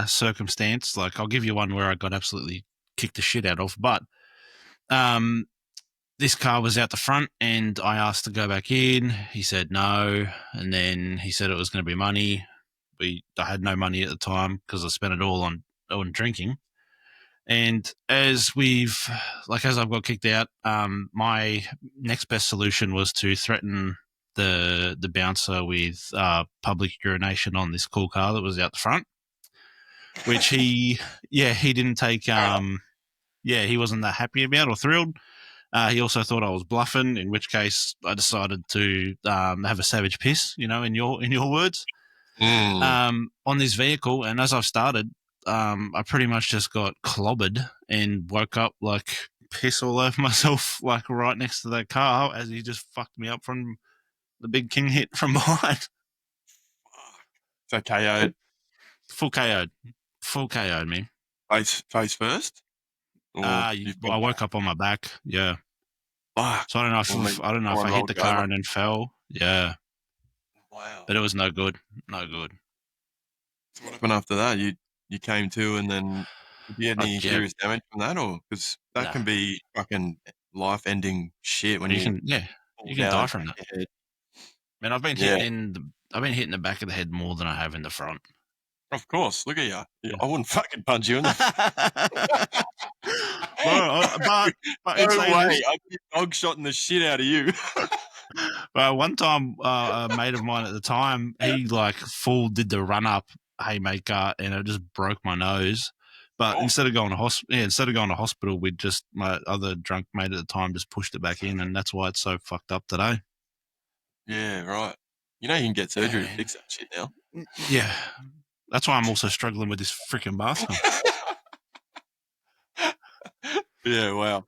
circumstance, like I'll give you one where I got absolutely kicked the shit out of, but this car was out the front and I asked to go back in. He said no. And then he said it was going to be money. I had no money at the time because I spent it all on drinking. And as I've got kicked out, my next best solution was to threaten the bouncer with public urination on this cool car that was out the front, which he didn't take. He wasn't that happy about or thrilled. He also thought I was bluffing, in which case I decided to have a savage piss, in your words, on this vehicle. And as I've started, I pretty much just got clobbered and woke up like piss all over myself, like right next to that car, as he just fucked me up from the big king hit from behind. So KO'd. Full KO'd. Full KO'd me. Face first? Or I woke up on my back. Yeah. Fuck. So I don't know if I hit the car and then fell. Yeah. Wow. But it was no good. No good. So what happened after that? You came to, and then did you get any serious damage from that, or because that can be fucking life-ending shit when you can die from that. Head. Man, I've been hitting the back of the head more than I have in the front. Of course, look at you. Yeah. I wouldn't fucking punch you in the. but no way! I'd be dog shotting the shit out of you. One time, a mate of mine at the time, he like full did the run up haymaker, and it just broke my nose. But instead of going to hospital, my other drunk mate at the time just pushed it back in, and that's why it's so fucked up today. Yeah, right. You know you can get surgery to fix that shit now. Yeah, that's why I'm also struggling with this freaking bathroom. Yeah, wow.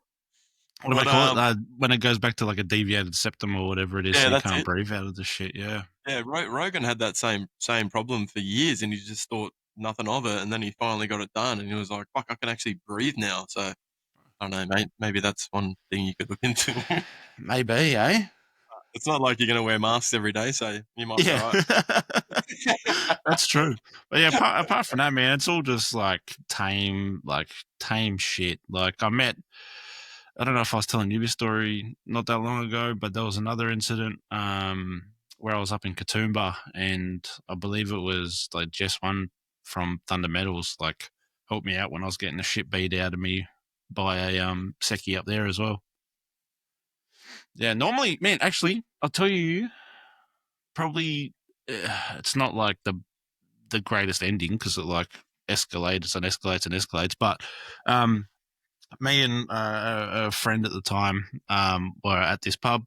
What do they call it? When it goes back to like a deviated septum or whatever it is, so you can't breathe out of the shit. Yeah. Yeah, Rogan had that same problem for years, and he just thought nothing of it, and then he finally got it done, and he was like, "Fuck, I can actually breathe now." So I don't know, mate. Maybe that's one thing you could look into. Maybe, eh? It's not like you're going to wear masks every day, so you might be right. That's true. But yeah, apart from that, man, it's all just like tame shit. Like I don't know if I was telling you this story not that long ago, but there was another incident where I was up in Katoomba, and I believe it was like Jess One from Thunder Metals like helped me out when I was getting the shit beat out of me by a Seki up there as well. Yeah, normally, man, actually, I'll tell you, probably it's not like the greatest ending because it like escalates and escalates and escalates. But me and a friend at the time were at this pub,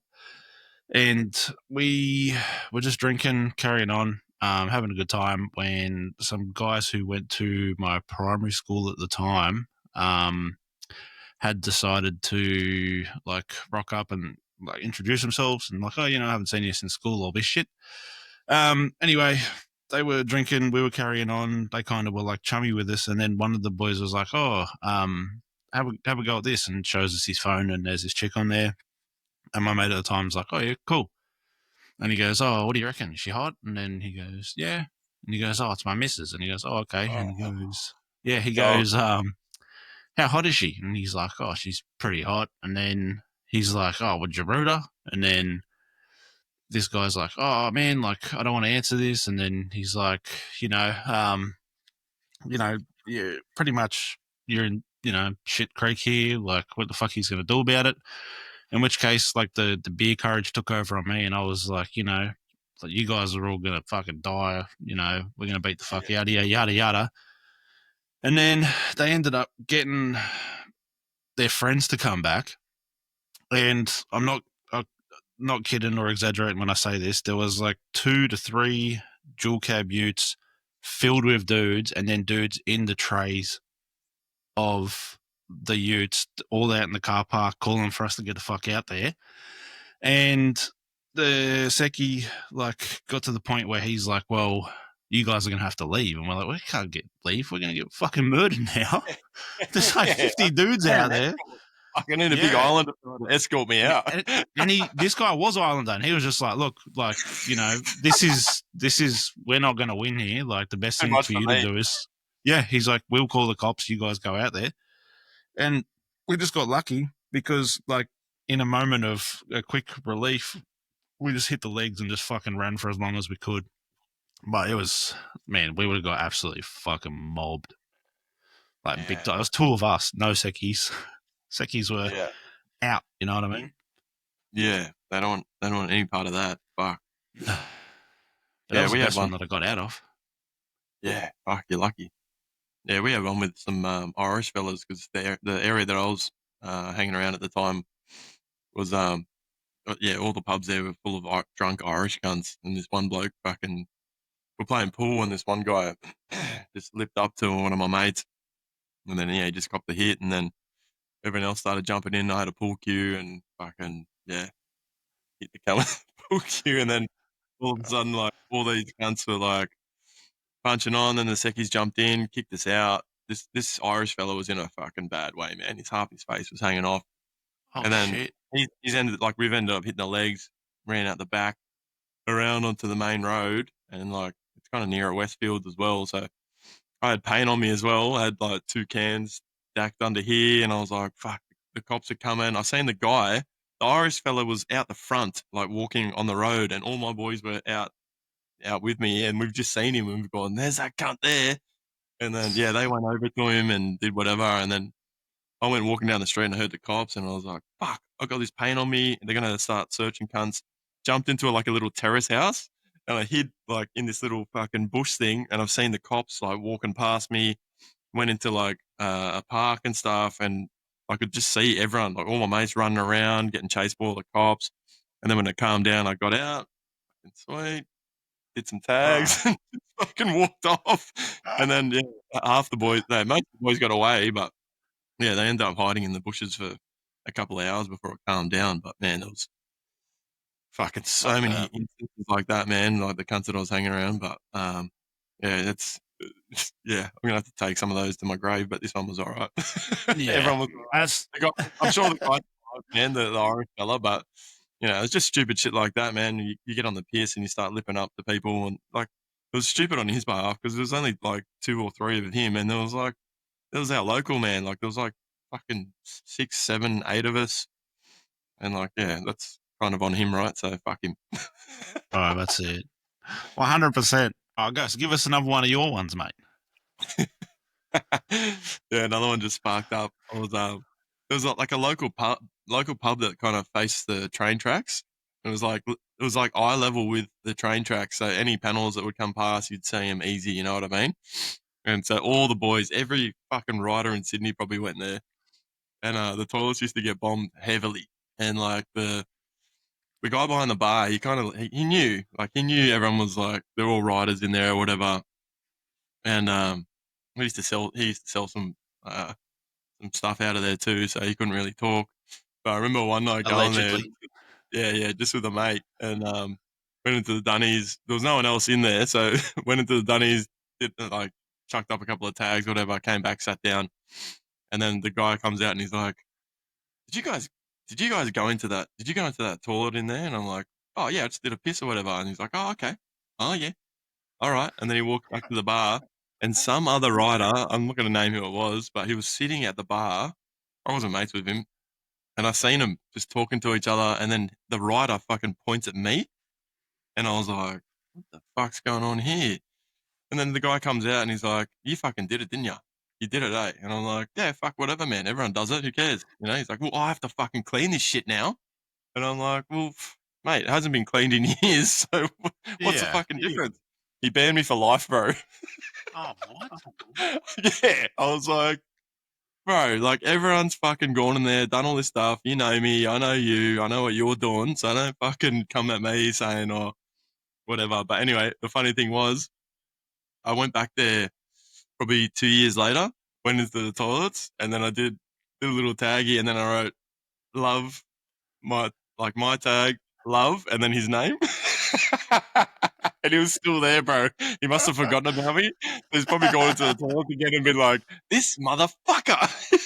and we were just drinking, carrying on, having a good time, when some guys who went to my primary school at the time had decided to like rock up and like introduce themselves and like, oh, I haven't seen you since school, all this shit. Anyway, they were drinking, we were carrying on. They kind of were like chummy with us, and then one of the boys was like, "Oh, have a go at this," and shows us his phone, and there's this chick on there. And my mate at the time's like, "Oh yeah, cool." And he goes, "Oh, what do you reckon? Is she hot?" And then he goes, "Yeah." And he goes, "Oh, it's my missus." And he goes, "Oh, okay." And he goes, "Yeah." He goes, "How hot is she?" And he's like, "Oh, she's pretty hot." And then he's like, "Oh, would you root her?" And then this guy's like, "Oh man, like I don't want to answer this." And then he's like, yeah, pretty much you're in, shit creek here. Like, what the fuck he's gonna do about it? In which case, like the beer courage took over on me, and I was like, like you guys are all gonna fucking die. We're gonna beat the fuck out of you, yada yada. And then they ended up getting their friends to come back, and I'm not kidding or exaggerating when I say this. There was like 2 to 3 dual cab utes filled with dudes, and then dudes in the trays of the utes, all out in the car park, calling for us to get the fuck out there. And the Seki like got to the point where he's like, "Well, you guys are gonna have to leave," and we're like, "We can't leave. We're gonna get fucking murdered now." There's like 50 dudes out there. I need a big islander to escort me out. And this guy was Islander, and he was just like, "Look, like, this is we're not going to win here. Like, the best thing for you to do is, yeah." He's like, "We'll call the cops. You guys go out there." And we just got lucky because, like, in a moment of a quick relief, we just hit the legs and just fucking ran for as long as we could. But it was, man, we would have got absolutely fucking mobbed. like big Yeah. time. It was two of us, no seckies. Seckies were Yeah. out. You know what I mean? Yeah. They don't want any part of that. Fuck. That Yeah, was the we had best one one. that I got out of. Yeah. Fuck, you're lucky. Yeah, we had one with some Irish fellas because the area that I was hanging around at the time was yeah, all the pubs there were full of drunk Irish cunts, and this one bloke fucking we're playing pool, and this one guy just lipped up to one of my mates, and then yeah, he just copped the hit, and then everyone else started jumping in. I had a pool cue, and fucking yeah, hit the camera pool cue, and then all of a sudden, like all these cunts were like punching on, and the seckies jumped in, kicked us out. This Irish fella was in a fucking bad way, man. His face was hanging off, Oh and then shit! he's ended like we've ended up hitting the legs, ran out the back, around onto the main road, and like it's kind of near a Westfield as well. So I had paint on me as well. I had like 2 cans stacked under here, and I was like, "Fuck, the cops are coming." I seen the guy, the Irish fella, was out the front, like walking on the road, and all my boys were out with me, and we've just seen him, and we've gone, "There's that cunt there." And then yeah, they went over to him and did whatever, and then I went walking down the street and I heard the cops, and I was like, "Fuck! I got this paint on me. They're gonna start searching cunts." Jumped into like a little terrace house, and I hid like in this little fucking bush thing. And I've seen the cops like walking past me. Went into like a park and stuff, and I could just see everyone, like all my mates, running around, getting chased by all the cops. And then when it calmed down, I got out. And sweet, did some tags, Bruh. and fucking walked off. And then yeah, half the boys, no, most of the boys got away, but yeah, they ended up hiding in the bushes for a couple of hours before it calmed down. But man, there was fucking so Fuck many that. instances like that, man. Like the cunts that I was hanging around. But yeah, that's yeah. I'm gonna have to take some of those to my grave. But this one was all right. Yeah, Everyone was all right. that's I'm sure the guy, man, the Irish fella, but you know, it's just stupid shit like that, man. You get on the piss and you start lipping up to people, and like it was stupid on his behalf because there was only like 2 or 3 of him, and there was like it was our local man. Like there was like fucking 6, 7, 8 of us, and like yeah, that's kind of on him, right? So fuck him. oh, that's it. 100%. Oh, guys, give us another one of your ones, mate. Yeah, another one just sparked up. I was there was like a local pub that kind of faced the train tracks. It was like eye level with the train tracks. So any panels that would come past, you'd see them easy. You know what I mean? And so all the boys, every fucking rider in Sydney probably went there. And the toilets used to get bombed heavily. And like the guy behind the bar, he knew, like he knew everyone was like they're all riders in there or whatever. And he used to sell some stuff out of there too, so he couldn't really talk. But I remember one night going there, Allegedly. yeah, just with a mate, and went into the Dunnies. There was no one else in there, so went into the Dunnies, like chucked up a couple of tags, whatever. Came back, sat down, and then the guy comes out and he's like, "Did you guys, did you guys go into that? Did you go into that toilet in there?" And I'm like, "Oh yeah, I just did a piss or whatever." And he's like, "Oh okay, oh yeah, all right." And then he walked back to the bar, and some other rider, I'm not going to name who it was, but he was sitting at the bar. I wasn't mates with him, and I seen them just talking to each other, and then the rider fucking points at me, and I was like, "What the fuck's going on here?" And then the guy comes out and he's like, "You fucking did it, didn't you? You did it, eh?" And I'm like, "Yeah, fuck, whatever, man. Everyone does it. Who cares?" You know? He's like, "Well, I have to fucking clean this shit now," and I'm like, "Well, mate, it hasn't been cleaned in years, so what's the Yeah. fucking difference?" He banned me for life, bro. Oh, what? Yeah, I was like, bro, like everyone's fucking gone in there, done all this stuff. You know me, I know you, I know what you're doing. So don't fucking come at me saying, oh, whatever. But anyway, the funny thing was, I went back there probably 2 years later, went into the toilets, and then I did a little taggy, and then I wrote love, my tag, love, and then his name. And he was still there, bro. He must have forgotten about me. He's probably gone into the toilet again and been like, this motherfucker.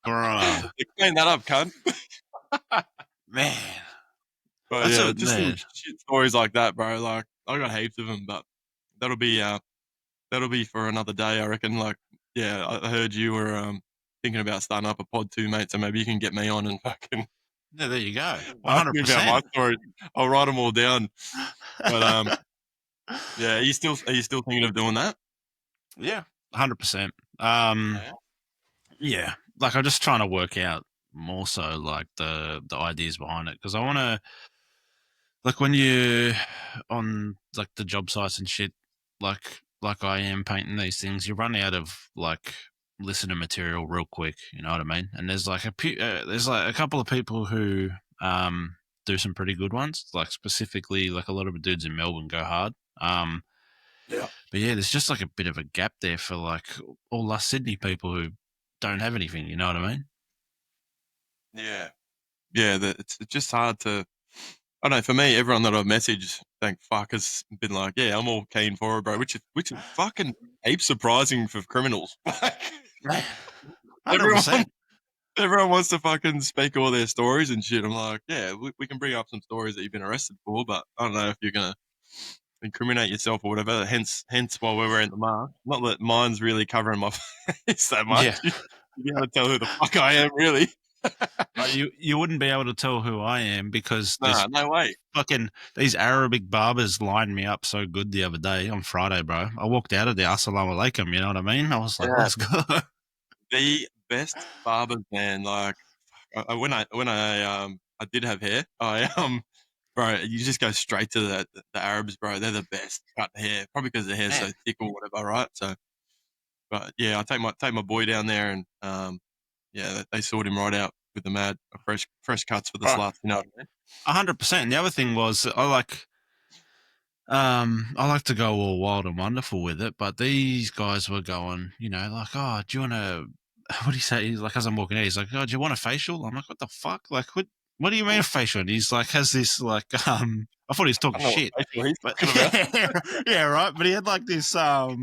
Bruh. Clean that up, cunt. Man. But That's yeah, a just little man. shit stories like that, bro. Like I got heaps of them, but that'll be uh that'll be for another day, I reckon. Like, yeah, I heard you were thinking about starting up a pod too, mate. So maybe you can get me on and fucking Yeah, there you go. ask me about my 100%. stories. I'll write them all down. But yeah, are you still thinking of doing that? Yeah, 100%. Um, yeah, like I'm just trying to work out more so like the ideas behind it because I want to like when you on like the job sites and shit, like I am painting these things, you run out of like listener material real quick. You know what I mean? And there's like there's like a couple of people who do some pretty good ones, like specifically like a lot of the dudes in Melbourne go hard. Yeah. But yeah, there's just like a bit of a gap there for like all us Sydney people who don't have anything. You know what I mean? Yeah. Yeah. It's just hard to. I don't know. For me, everyone that I've messaged, thank fuck, has been like, "Yeah, I'm all keen for it, bro." Which is fucking heaps surprising for criminals. Like, Hundred everyone percent. everyone wants to fucking speak all their stories and shit. I'm like, yeah, we can bring up some stories that you've been arrested for, but I don't know if you're gonna incriminate yourself or whatever. Hence why we're wearing the mask. Not that mine's really covering my face that Yeah. much. You be able to tell who the fuck I am, really. You wouldn't be able to tell who I am because Nah, there's no way. fucking these Arabic barbers lined me up so good the other day on Friday, bro. I walked out of there, assalamu alaikum, you know what I mean? I was like, Yeah, let's go. the best barbers, man. Like, when I did have hair, bro, you just go straight to the Arabs, bro. They're the best cut hair, probably because the hair's Man, so thick or whatever, right? So, but yeah, I take my boy down there, and yeah, they sort him right out with the mad fresh cuts for the bro, sluts. You know what I mean? 100%. And the other thing was I like to go all wild and wonderful with it, but these guys were going, you know, like, oh, do you want to? What do you say? He's like, as I'm walking out, he's like, oh, do you want a facial? I'm like, what the fuck? Like, what do you mean a facial? And he's like, has this like, I thought he was talking I know what shit, facial he's but talking about. yeah, right. But he had like this, I love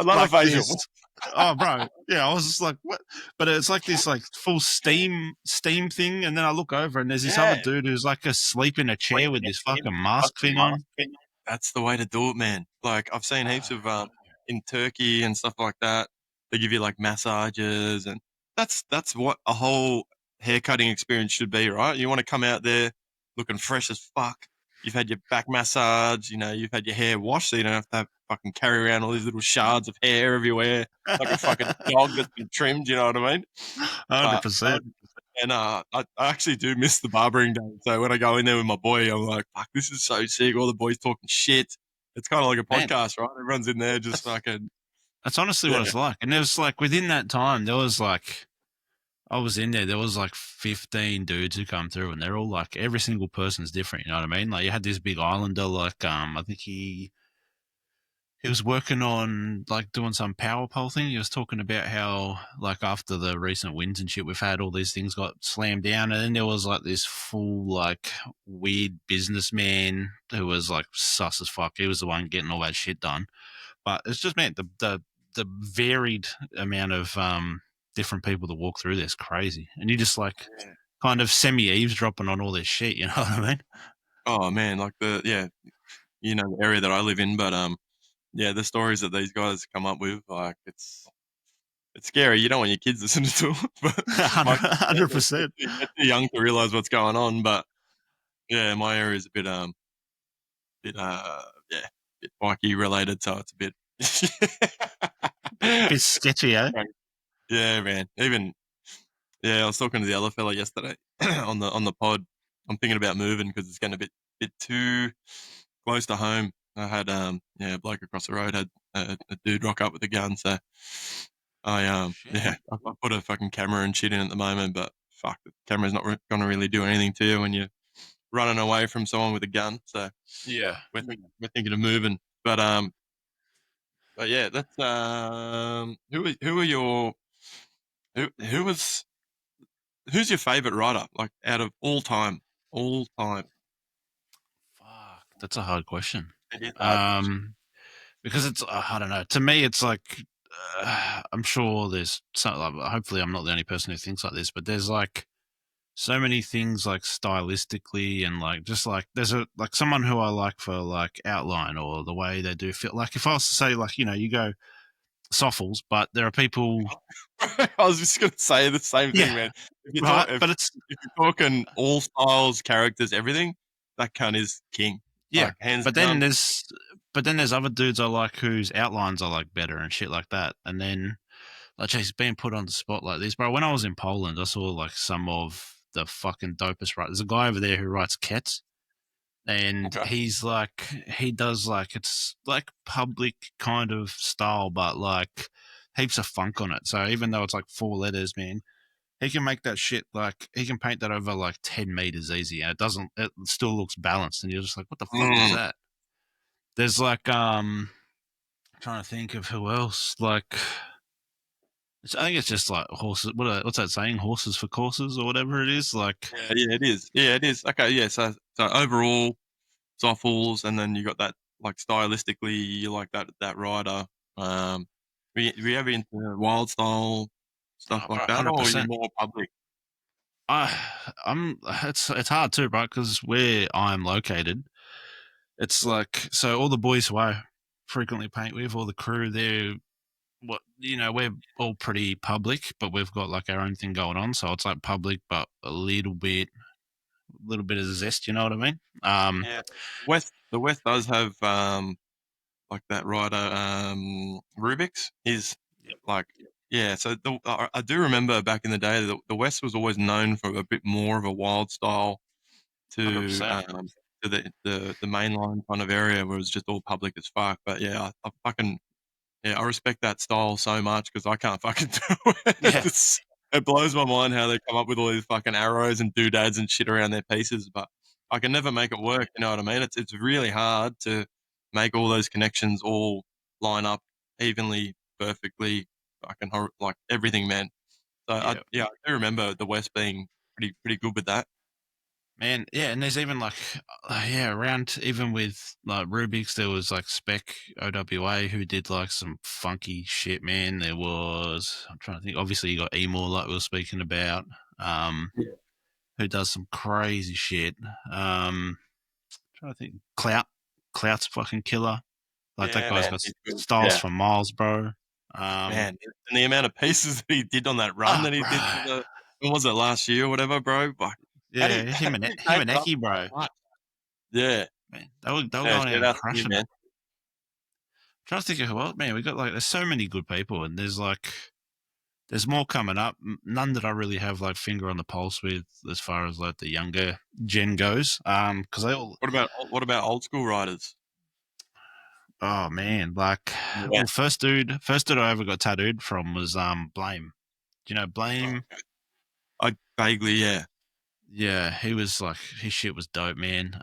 a like facial. this. Oh, bro, yeah, I was just like, what? But it's like this, like full steam thing, and then I look over and there's this other Yeah, dude who's like asleep in a chair with this fucking mask thing on. that's the way to do it, man. Like, I've seen heaps of in Turkey and stuff like that. They give you like massages, and that's what a whole haircutting experience should be, right? You want to come out there looking fresh as fuck. You've had your back massage, you've had your hair washed, so you don't have to fucking carry around all these little shards of hair everywhere like a fucking dog that's been trimmed. You know what I mean? Hundred But percent. and I actually do miss the barbering day. So when I go in there with my boy, I'm like, fuck, this is so sick. All the boys talking shit. It's kind of like a Man, podcast, right? Everyone's in there just that's fucking, that's honestly what yeah. it's like. And there was like within that time, there was like I was in there. There was like 15 dudes who come through, and they're all like every single person's different. You know what I mean? Like you had this big Islander, like I think he was working on like doing some power pole thing. He was talking about how like after the recent winds and shit we've had, all these things got slammed down, and then there was like this full like weird businessman who was like sus as fuck. He was the one getting all that shit done. But it's just man, the varied amount of different people that walk through this crazy, and you just like kind of semi eavesdropping on all this shit. You know what I mean? Oh man, like the area that I live in, but yeah, the stories that these guys come up with, like it's scary. You don't want your kids listening to it, but my kids, Hundred percent. they're too young to realize what's going on. But yeah, my area is a bit yeah, bit bikey related, so it's a bit. Bit sketchy, eh? Yeah, man. Yeah, I was talking to the other fella yesterday on the pod. I'm thinking about moving because it's getting a bit too close to home. I had a bloke across the road had a dude rock up with a gun, so I Shit. yeah, I put a fucking camera and shit in at the moment, but fuck, the camera's not gonna really do anything to you when you're running away from someone with a gun. So Yeah. we're thinking of moving, but yeah, that's who are your who was who's your favorite writer, like out of all time? Fuck, that's a hard question. It is a hard question. Um, because it's I don't know. To me, it's like I'm sure there's some. Like, hopefully, I'm not the only person who thinks like this, but there's like so many things like stylistically and like just like there's a like someone who I like for like outline or the way they do fit. Like if I was to say like you go Soffles, but there are people. I was just gonna say the same thing, Yeah, man. If you right. talk if But it's if you're talking all styles, characters, everything, that cunt is king. yeah. Like hands But then down. there's but then there's other dudes I like whose outlines I like better and shit like that. And then like, geez, being put on the spot like this, bro. When I was in Poland, I saw like some of the fucking dopest writers. There's a guy over there who writes Kets, and Okay. he does like, it's like public kind of style, but like heaps of funk on it. So even though it's like 4 letters, man, he can make that shit, like he can paint that over like 10 meters easy, and it still looks balanced, and you're just like, what the fuck is Mm. that? There's like I'm trying to think of who else. Like I think it's just like horses. What's that saying? Horses for courses or whatever it is. Like Yeah, yeah, it is. Yeah, it is. Okay, yeah. So overall, Zoffles, and then you got that like stylistically, you like that rider. Um, were you ever into wild style stuff oh, like bro, that, or are you 100%. more public? I'm. It's hard too, right? Because where I'm located, it's like, so all the boys who I frequently paint with, all the crew, they're we're all pretty public, but we've got like our own thing going on. So it's like public, but a little bit of zest. You know what I mean? Yeah, the West does have like that rider Rubik's. He's like yeah. So I do remember back in the day the West was always known for a bit more of a wild style hundred to percent. the mainline kind of area where it was just all public as fuck. But yeah, I fucking yeah, I respect that style so much because I can't fucking do it. Yeah, It blows my mind how they come up with all these fucking arrows and doodads and shit around their pieces, but I can never make it work. You know what I mean? It's really hard to make all those connections all line up evenly, perfectly, fucking like everything, man. So yeah. I do remember the West being pretty good with that. Man, yeah, and there's even like, yeah, around even with like Rubik's, there was like Spec OWA who did like some funky shit, man. There was, I'm trying to think, obviously you got Emor, like we were speaking about, um, Yeah, who does some crazy shit. Trying to think, Clout's fucking killer. Like that yeah, guy's man, got he's good. styles Yeah, for miles, bro. man, and the amount of pieces that he did on that run Oh, that he bro. did for when was it last year or whatever, bro? Like, Yeah, how him do and you him take and it up Eki, so bro. much? Yeah, Man, they were yeah, going out shout and out to you, crushing it. man. Trying to think of who else, man. We got like, there's so many good people, and there's more coming up. None that I really have like finger on the pulse with as far as like the younger gen goes. Because they all, What about old school riders? oh man, like, Yeah, well, first dude I ever got tattooed from was Blame. Do you know Blame? I vaguely, yeah, Yeah, he was like, his shit was dope, man.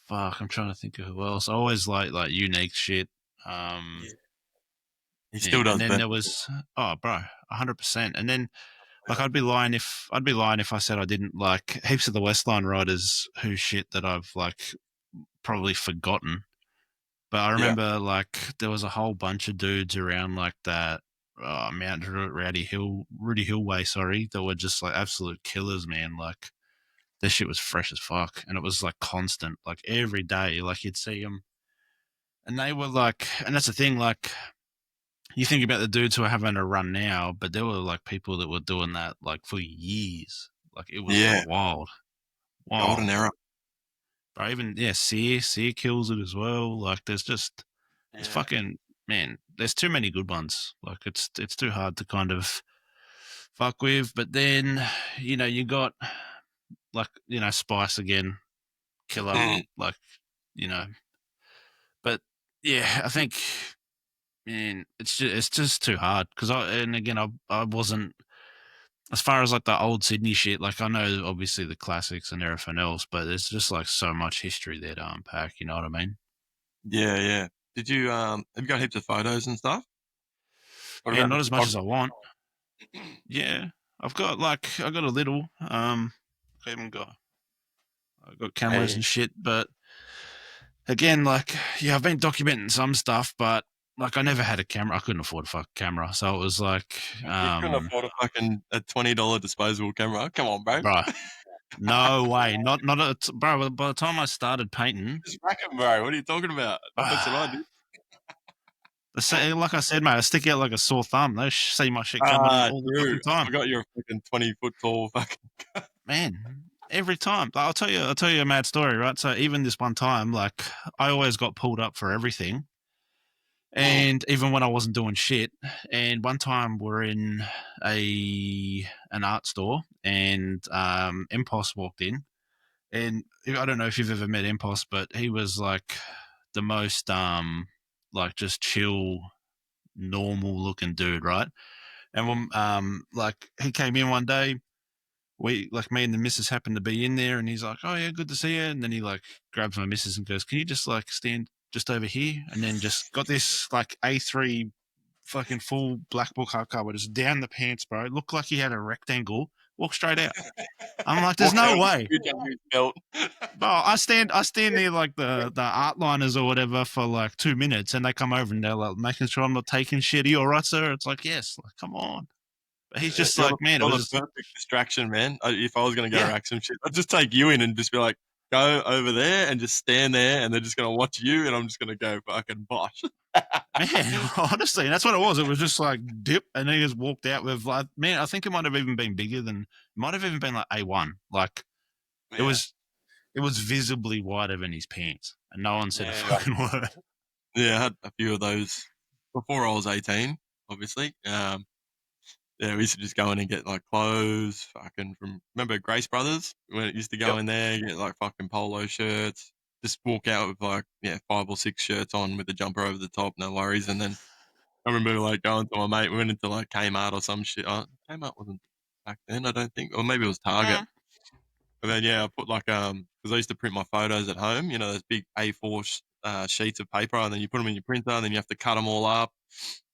Fuck, I'm trying to think of who else. I always like unique shit. Um, he still man, and does then best. there was, oh, bro, 100%. And then, like, I'd be lying if I said I didn't like heaps of the Westline riders whose shit that I've like probably forgotten. But I Yeah, remember like there was a whole bunch of dudes around like that Mount Rudy Hill way, sorry, that were just like absolute killers, man. Like this shit was fresh as fuck, and it was like constant, like every day, like you'd see them, and they were like, and that's the thing, like you think about the dudes who are having a run now, but there were like people that were doing that like for years. Like it was yeah, wild, golden wild. era. But even yeah, Sear kills it as well. Like there's Yeah. fucking, man. There's too many good ones. Like it's too hard to kind of fuck with. But then you got like Spice again, killer. Mm. Like you know, but yeah, I think, man, it's just too hard because I wasn't, as far as like the old Sydney shit. Like I know obviously the classics and everything else, but there's just like so much history there to unpack. You know what I mean? Yeah, yeah. Did you have you got heaps of photos and stuff? What Man, about the not as much as I photography? want. Yeah, I got a little. I even got cameras Hey, and shit, but again, like, yeah, I've been documenting some stuff, but like I never had a camera. I couldn't afford a fucking camera, so it was like, you couldn't afford a $20 disposable camera. Come on, bro. bruh, no way, not bro. By the time I started painting, Just rack 'em, bro. What are you talking about? That's what I did. like I said, mate, I stick out like a sore thumb. They see my shit coming Ah, all the true. fucking I time, forgot you're a fucking 20 foot tall fucking. man. Every time, like, I'll tell you a mad story, right? So even this one time, like, I always got pulled up for everything. And even when I wasn't doing shit. And one time we're in an art store, and Impos walked in, and I don't know if you've ever met Impos, but he was like the most like just chill, normal looking dude, right? And when like he came in one day, we like me and the missus happened to be in there, and he's like, "Oh yeah, good to see you." And then he like grabs my missus and goes, "Can you just like stand just over here?" And then just got this like A3 fucking full black book hardcover just down the pants, bro. It looked like he had a rectangle. Walk straight out. I'm like, there's Walking no out with way. a huge unused belt. Bro, I stand near like the art liners or whatever for like 2 minutes, and they come over and they're like making sure I'm not taking shit. Are you all right, sir? It's like, yes, like come on. But he's just You're like, man, it you're was the just perfect distraction, man. If I was gonna go yeah. rack some shit, I'd just take you in and just be like, "Go over there and just stand there," and they're just gonna watch you, and I'm just gonna go fucking bosh. Man, honestly, that's what it was. It was just like dip, and he just walked out with like, man, I think it might have even been bigger than, it might have even been like A1. Like it Yeah, was, it was visibly wider than his pants, and no one said a yeah, fucking word. yeah. I had a few of those before I was 18, obviously. Yeah, we used to just go in and get like clothes, fucking from remember Grace Brothers when it used to go Yep. in there, get like fucking polo shirts, just walk out with like 5 or 6 shirts on with the jumper over the top, no worries. And then I remember like going to my mate, we went into like Kmart or some shit. Kmart wasn't back then, I don't think, or maybe it was Target. Mm. And then I put like because I used to print my photos at home, those big A4 sheets of paper, and then you put them in your printer, and then you have to cut them all up.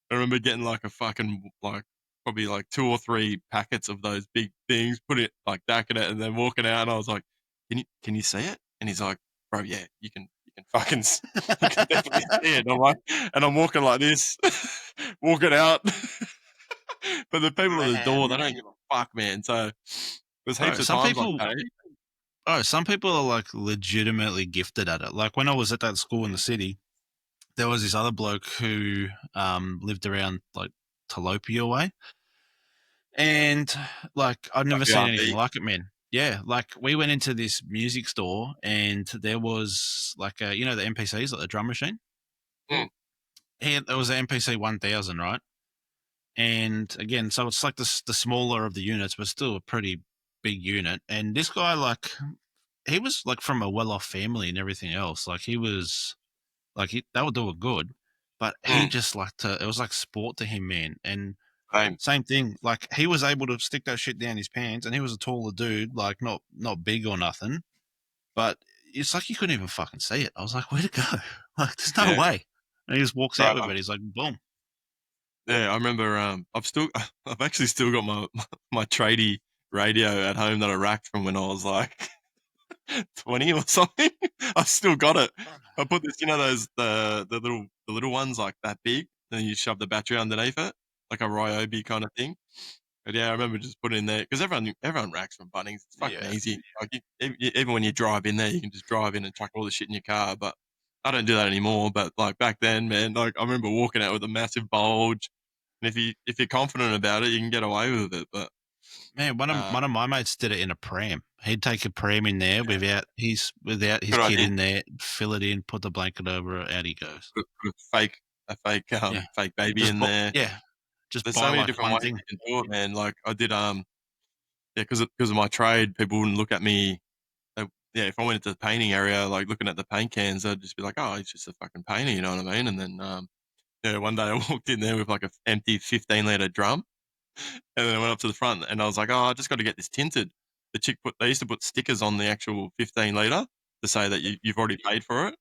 I remember getting like a fucking like probably like 2 or 3 packets of those big things, put it like stacking it, and then walking out. And I was like, "Can you see it?" And he's like, "Bro, yeah, you can fucking you can definitely see it." And I'm like, and I'm walking like this, walking out. But the people at the door, Man, they don't give a fuck, man. So there's bro, heaps of times like that. some people are like legitimately gifted at it. Like when I was at that school in the city, there was this other bloke who lived around like Talopia way, and like I'd Like never the seen anything RV. like it, man. Yeah, like we went into this music store, and there was like the NPCs, like the drum machine. Mm, And there was the NPC 1000, right? And again, so it's like the smaller of the units, but still a pretty big unit. And this guy, like, he was like from a well-off family and everything else. Like he was like they were doing good, but he mm, just like to. It was like sport to him, man. And same. same thing. Like he was able to stick that shit down his pants, and he was a taller dude, like not big or nothing. But it's like you couldn't even fucking see it. I was like, where'd it go? Like, there's no Yeah. way. And he just walks out Right. with it. He's like, boom. Yeah, I remember. I've actually still got my tradie radio at home that I racked from when I was like 20 or something. I've still got it. I put this, those the little ones like that big. Then you shove the battery underneath it, like a Ryobi kind of thing. But yeah, I remember just putting it in there because everyone racks from Bunnings. It's fucking Yeah. easy. Like even when you drive in there, you can just drive in and chuck all the shit in your car. But I don't do that anymore. But like back then, man, like I remember walking out with a massive bulge. And if you're confident about it, you can get away with it. But Man, one of uh, one of my mates did it in a pram. He'd take a pram in there yeah, without his good kid idea. in there, fill it in, put the blanket over it, out he goes. Put a fake Yeah, fake baby just in there. yeah, just There's buy so many like different one ways thing. you can do it, man. Like I did, yeah, because of my trade, people wouldn't look at me. Yeah, if I went into the painting area, like looking at the paint cans, they'd just be like, "Oh, he's just a fucking painter," you know what I mean? And then, yeah, one day I walked in there with like a empty 15-liter drum, and then I went up to the front and I was like, "Oh, I just got to get this tinted." They used to put stickers on the actual 15-liter to say that you've already paid for it.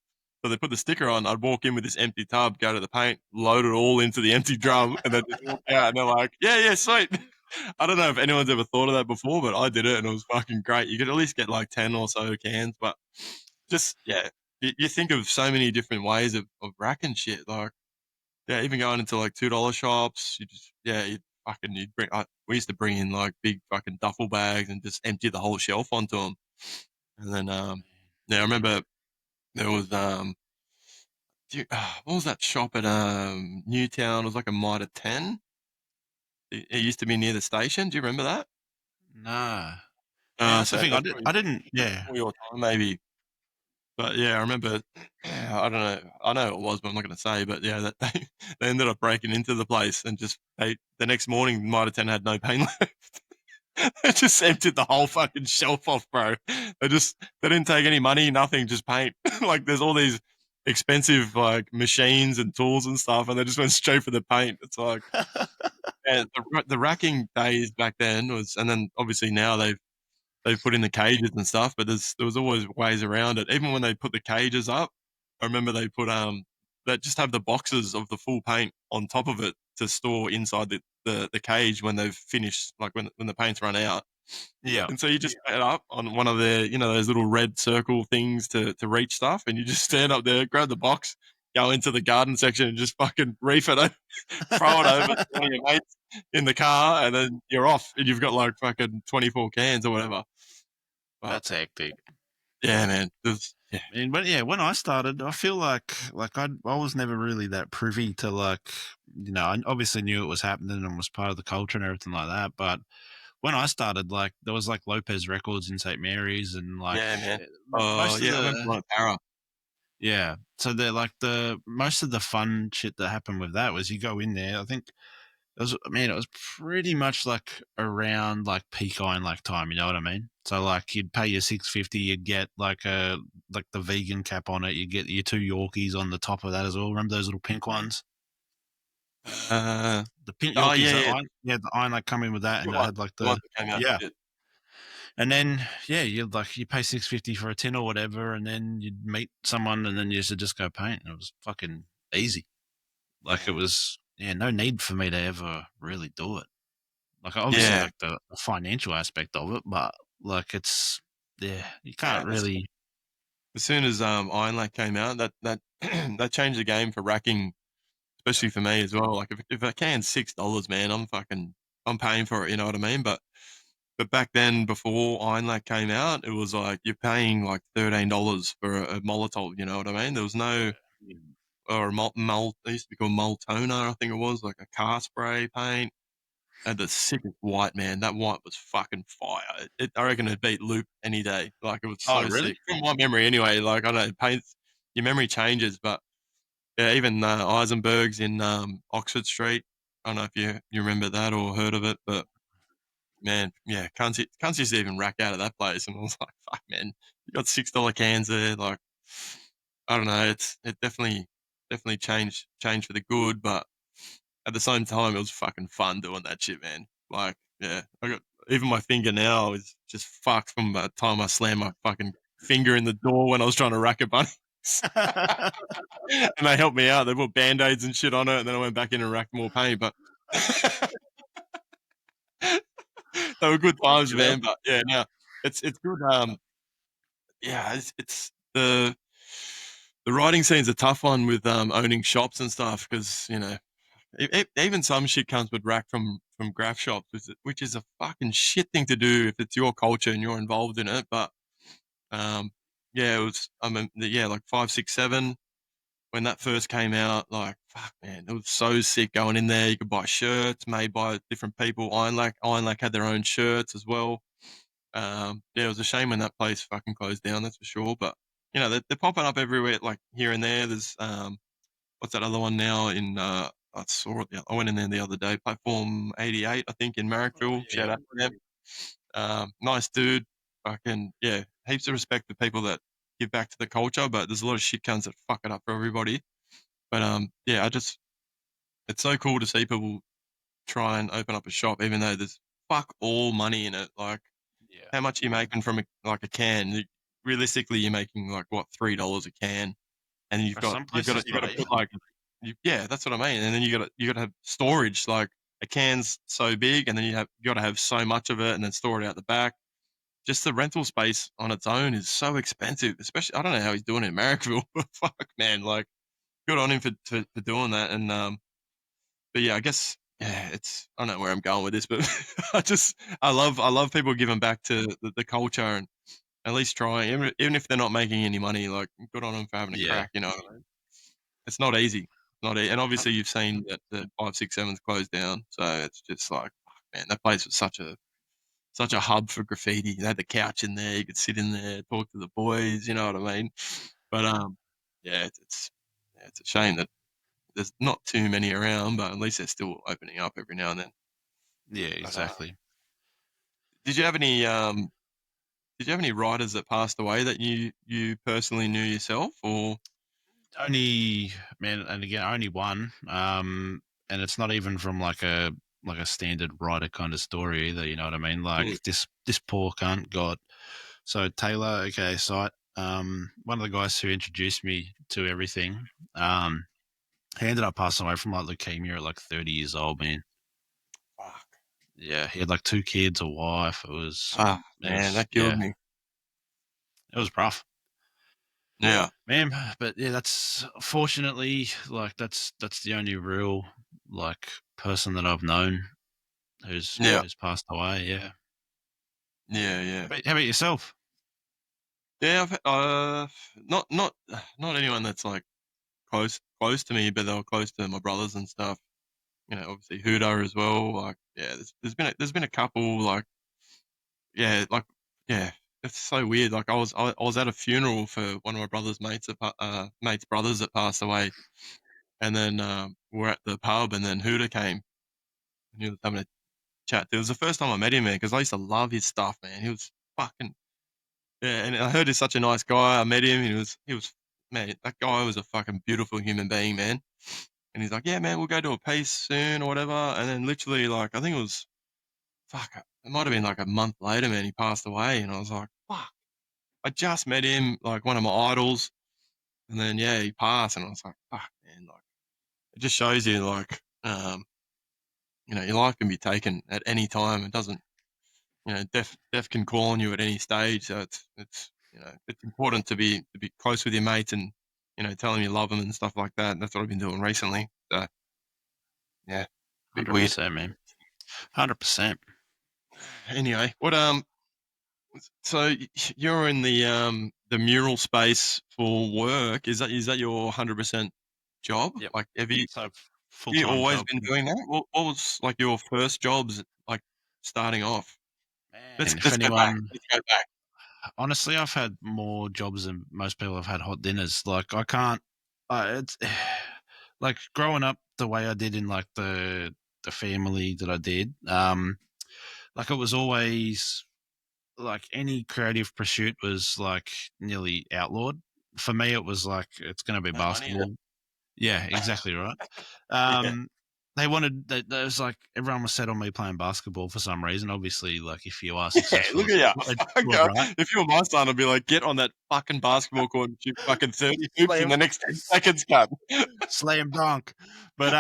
So they put the sticker on. I'd walk in with this empty tub, go to the paint, load it all into the empty drum, and then just walk out. And they're like, "Yeah, yeah, sweet." I don't know if anyone's ever thought of that before, but I did it, and it was fucking great. You could at least get like 10 or so cans, but just yeah, you think of so many different ways of racking shit. Like yeah, even going into like $2 shops, you just yeah, you'd bring. We used to bring in like big fucking duffel bags and just empty the whole shelf onto them. And then yeah, I remember there was what was that shop at Newtown? It was like a Mitre 10. It used to be near the station. Do you remember that? Nah, man, that's the So thing. that's probably I didn't. Yeah, before your time, maybe. But yeah, I remember. I don't know. I know it was, but I'm not going to say. But yeah, that they ended up breaking into the place and just the next morning, Mitre 10 had no paint left. They just emptied the whole fucking shelf off, bro. They didn't take any money, nothing, just paint. Like there's all these expensive like machines and tools and stuff, and they just went straight for the paint. It's like, yeah, the racking days back then was, and then obviously now they've put in the cages and stuff, but there was always ways around it. Even when they put the cages up, I remember they put they just have the boxes of the full paint on top of it to store inside the cage when they've finished, like when the paint's run out. Yeah. And so you just set it up on one of their, those little red circle things to reach stuff, and you just stand up there, grab the box, go into the garden section, and just fucking reef it, throw it over to one of your mates in the car, and then you're off, and you've got like fucking 24 cans or whatever. But That's hectic. yeah, man, yeah, But yeah, when I started, I feel like I was never really that privy to like, I obviously knew it was happening and was part of the culture and everything like that. But when I started, like there was like Lopez Records in St. Mary's and like yeah, man. most of Yeah, I remember the one at Para. yeah. So they're like the most of the fun shit that happened with that was you go in there. I think it was pretty much like around like peak iron like time, you know what I mean? So like you'd pay your $6.50, you'd get like the vegan cap on it, you get your two Yorkies on the top of that as well. Remember those little pink ones? Uh, The pink oh Yorkies, yeah, yeah, the iron like come in with that, good and it one. had like The ones the that came out. yeah. Shit. And then you pay $6.50 for a tin or whatever, and then you'd meet someone, and then you used to just go paint. And it was fucking easy. Like it was no need for me to ever really do it. Like obviously Yeah, like the financial aspect of it, but like it's you can't yeah. really. As soon as Iron Lake came out, that that changed the game for racking, especially for me as well. Like if a can's $6, man, I'm paying for it. You know what I mean? But back then, before Iron Lake came out, it was like you're paying like $13 for a Molotov. You know what I mean? There was no or a it used to be called Moltoner, I think it was like a car spray paint. And the sickest white, man. That white was fucking fire. I reckon it beat Loop any day. Like it was Oh so really? sick from my memory, anyway. Like I don't know, paints your memory changes, but yeah, even Eisenberg's in Oxford Street. I don't know if you remember that or heard of it, but man, yeah, can't used to even rack out of that place, and I was like, fuck, man, you got $6 cans there. Like I don't know, it definitely changed for the good, but at the same time, it was fucking fun doing that shit, man. Like, yeah, I got even my finger now is just fucked from the time I slammed my fucking finger in the door when I was trying to rack a bunny. And they helped me out. They put band-aids and shit on it, and then I went back in and racked more paint. But they were good times, Fucking hell. man. But yeah, now it's good. Yeah, it's the writing scene's a tough one with owning shops and stuff because even some shit comes with rack from graph shops, which is a fucking shit thing to do if it's your culture and you're involved in it. But um, yeah, it was. I mean, yeah, like 5, 6, 7 when that first came out. Like, fuck, man, it was so sick going in there. You could buy shirts made by different people. Iron Lac had their own shirts as well. Yeah, it was a shame when that place fucking closed down. That's for sure. But they're popping up everywhere, like here and there. There's what's that other one now in I saw it. I went in there the other day. Platform 88, I think, in Oh Marrickville. Shout yeah. out to them. Nice dude. Fucking yeah, heaps of respect to people that give back to the culture, but there's a lot of shit cunts that fuck it up for everybody. But yeah, it's so cool to see people try and open up a shop, even though there's fuck all money in it. Like, Yeah. how much are you making from like a can? Realistically, you're making like what, $3 a can, and you've For got some you've got to, places you've got not to put even. like yeah, that's what I mean. And then you got to have storage. Like a can's so big, and then you got to have so much of it, and then store it out the back. Just the rental space on its own is so expensive. Especially, I don't know how he's doing it in Marrickville, but fuck, man, like good on him for doing that. And but yeah, I guess yeah, I don't know where I'm going with this, but I love people giving back to the culture and at least trying, even if they're not making any money. Like good on them for having a Yeah. crack. It's not easy. Not and obviously you've seen that the 5, 6, 7's closed down, so it's just like fuck, man, that place was such a such a hub for graffiti. They had the couch in there. You could sit in there, talk to the boys. You know what I mean? But yeah, it's a shame that there's not too many around, but at least they're still opening up every now and then. Yeah, But exactly. did you have any writers that passed away that you personally knew yourself, or Only man, and again, only one. And it's not even from like a standard writer kind of story either. You know what I mean? Like Mm. this poor cunt got so Taylor, okay, Sight. One of the guys who introduced me to everything. He ended up passing away from like leukemia at like 30 years old, man. fuck? Yeah, he had like two kids, a wife. Ah, man, that killed Yeah, me. it was rough, Yeah, man. But yeah, that's fortunately like that's the only real like person that I've known yeah, who's passed away. Yeah. yeah. How about yourself? Yeah, not anyone that's like close to me, but they were close to my brothers and stuff. You know, obviously Huda as well. Like, yeah, there's been a couple like, yeah, like, yeah, it's so weird. Like, I was at a funeral for one of my brother's mates' brothers that passed away, and then we're at the pub, and then Huda came, and he was having a chat. It was the first time I met him, man, because I used to love his stuff, man. He was fucking, yeah, and I heard he's such a nice guy. I met him, and he was, man, that guy was a fucking beautiful human being, man. And he's like, yeah, man, we'll go to a piece soon or whatever. And then literally, like, I think it was, fuck, it might have been like a month later, man, he passed away. And I was like, fuck, I just met him, like one of my idols. And then, yeah, he passed. And I was like, fuck, man, like, it just shows you, like, you know, your life can be taken at any time. It doesn't, you know, death can call on you at any stage. So you know, it's important to be close with your mates and, you know, tell them you love them and stuff like that. And that's what I've been doing recently. So, yeah, bit weird. 100%, man. 100%. Anyway, so you're in the mural space for work. Is that your 100% job? Yep. Like, So full you time always job. been doing that? What was like your first jobs like starting off? Man, if Let's go back. anyone, Let's go back. honestly, I've had more jobs than most people have had hot dinners. Like I can't, it's like growing up the way I did in like the family that I did. Like it was always like any creative pursuit was like nearly outlawed. For me, it was like it's going to be No money in it. basketball. Yeah, exactly right. Yeah. Um, they wanted that. There was like everyone was set on me playing basketball for some reason. Obviously, like if you are Yeah, successful, look it's at what they you. do, right? If you were my son, I'd be like, get on that fucking basketball court and shoot fucking 30 hoops in Slam, the next 10 seconds, cut. slam dunk. But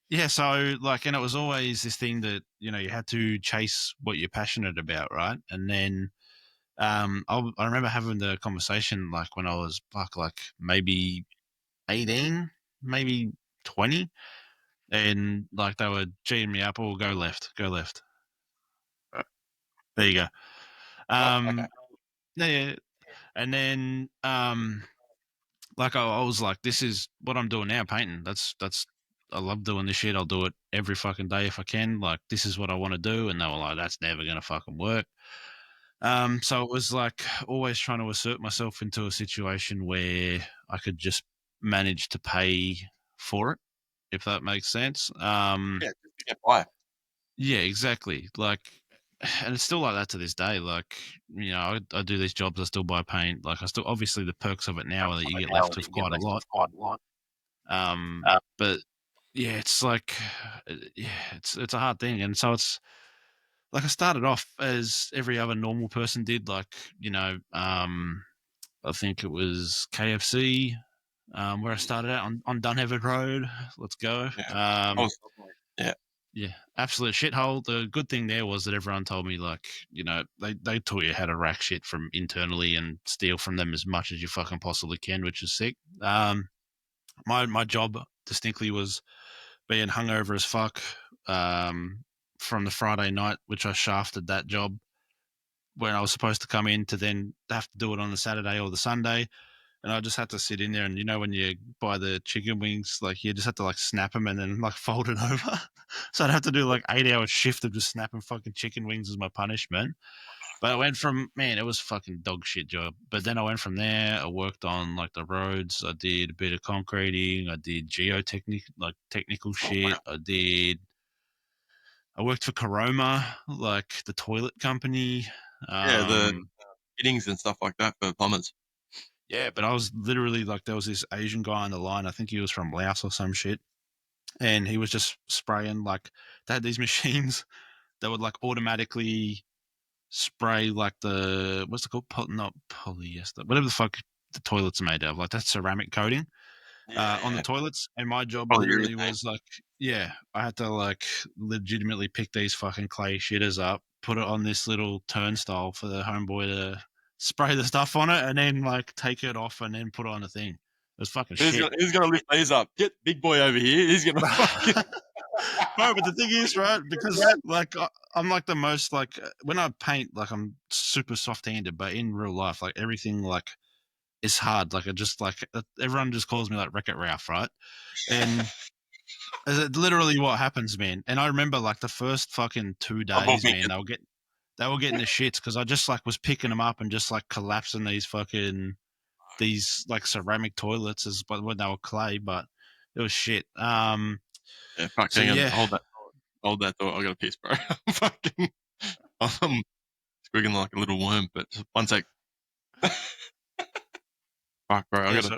yeah. So like, and it was always this thing that you had to chase what you're passionate about, right? And then I remember having the conversation like when I was like maybe 18, maybe 20. And like they were G'ing me up, oh, go left, go left. There you go. Oh, okay. Um, yeah, and then like I was like, this is what I'm doing now, painting. That's I love doing this shit. I'll do it every fucking day if I can. Like this is what I want to do, and they were like, that's never gonna fucking work. So it was like always trying to assert myself into a situation where I could just manage to pay for it, if that makes sense. Yeah, just to get by. Yeah, exactly. Like, and it's still like that to this day. Like, I do these jobs, I still buy paint. Like, I still obviously the perks of it now are that you get left with quite a lot. But yeah, it's like, yeah, it's a hard thing, and so it's like I started off as every other normal person did. Like, I think it was KFC. Where I started out on Dunhaven Road. Let's go. Yeah. I was, yeah. Yeah, absolute shithole. The good thing there was that everyone told me, like, they taught you how to rack shit from internally and steal from them as much as you fucking possibly can, which is sick. My job distinctly was being hungover as fuck from the Friday night, which I shafted that job when I was supposed to come in to then have to do it on the Saturday or the Sunday. And I just had to sit in there, and when you buy the chicken wings, like you just have to like snap them and then like fold it over. So I'd have to do like 8 hour shift of just snapping fucking chicken wings as my punishment. But I went from, man, it was fucking dog shit job. But then I went from there. I worked on like the roads. I did a bit of concreting. I did geotechnic, like technical shit. I worked for Caroma, like the toilet company. Yeah, the Um, fittings and stuff like that for plumbers. yeah, but I was literally like, there was this Asian guy on the line. I think he was from Laos or some shit. And he was just spraying, like, they had these machines that would like automatically spray like the, what's it called? Not polyester, whatever the fuck the toilets are made of, like that ceramic coating on the Yeah, toilets. And my job literally polyurethane. was like, yeah, I had to like legitimately pick these fucking clay shitters up, put it on this little turnstile for the homeboy to spray the stuff on it, and then like take it off and then put it on the thing. It was fucking shit. Who's gonna lift these up? Get big boy over here. He's gonna fucking. Bro, but the thing is, right? Because like I'm like the most like when I paint, like I'm super soft-handed, but in real life, like everything like is hard. Like I just like everyone just calls me like Wreck It Ralph, right? And it's literally what happens, man. And I remember like the first fucking 2 days, man, they were getting the shits because I just like was picking them up and just like collapsing these like ceramic toilets as but when they were clay, but it was shit. Yeah, fuck. So Hang on. yeah, Hold that thought. I got a piss, bro. Fucking. I'm squiggling like a little worm. But just one sec. Fuck, bro. yeah. So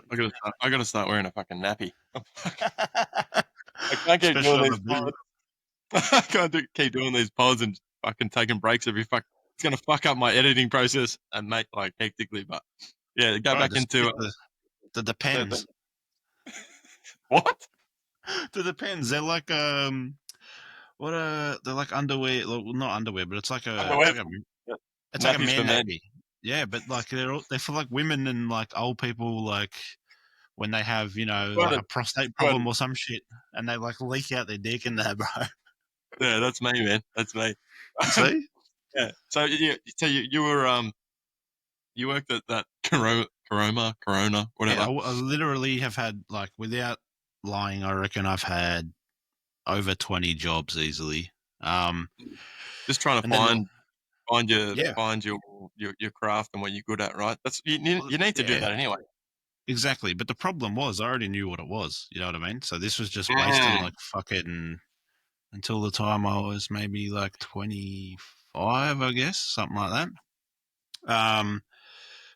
I gotta start wearing a fucking nappy. I can't keep especially doing on these the video. pods. I can't keep doing these pods and fucking taking breaks every fuck. It's gonna fuck up my editing process and make like hectically. But yeah, go Bro, back just into get the the depends. what? The depends. They're like what they're like underwear, well, not underwear, but Underwear. Yeah. it's like a Nappies for man men. nappy. Yeah, but like they're for like women and like old people, like when they have, you know, like Squirted. a prostate Squirted. problem or some shit, and they like leak out their dick in there, bro. Yeah, that's me, man. That's me. See? Yeah. So you worked at that Yeah, whatever. I literally have had like without lying, I reckon I've had over 20 jobs easily. Um, Just trying to and then yeah, find your craft and what you're good at, right? That's you need to do yeah. that anyway. Exactly, but the problem was I already knew what it was, you know what I mean? So this was just wasting Mm. like fucking until the time I was maybe like 25, I guess, something like that.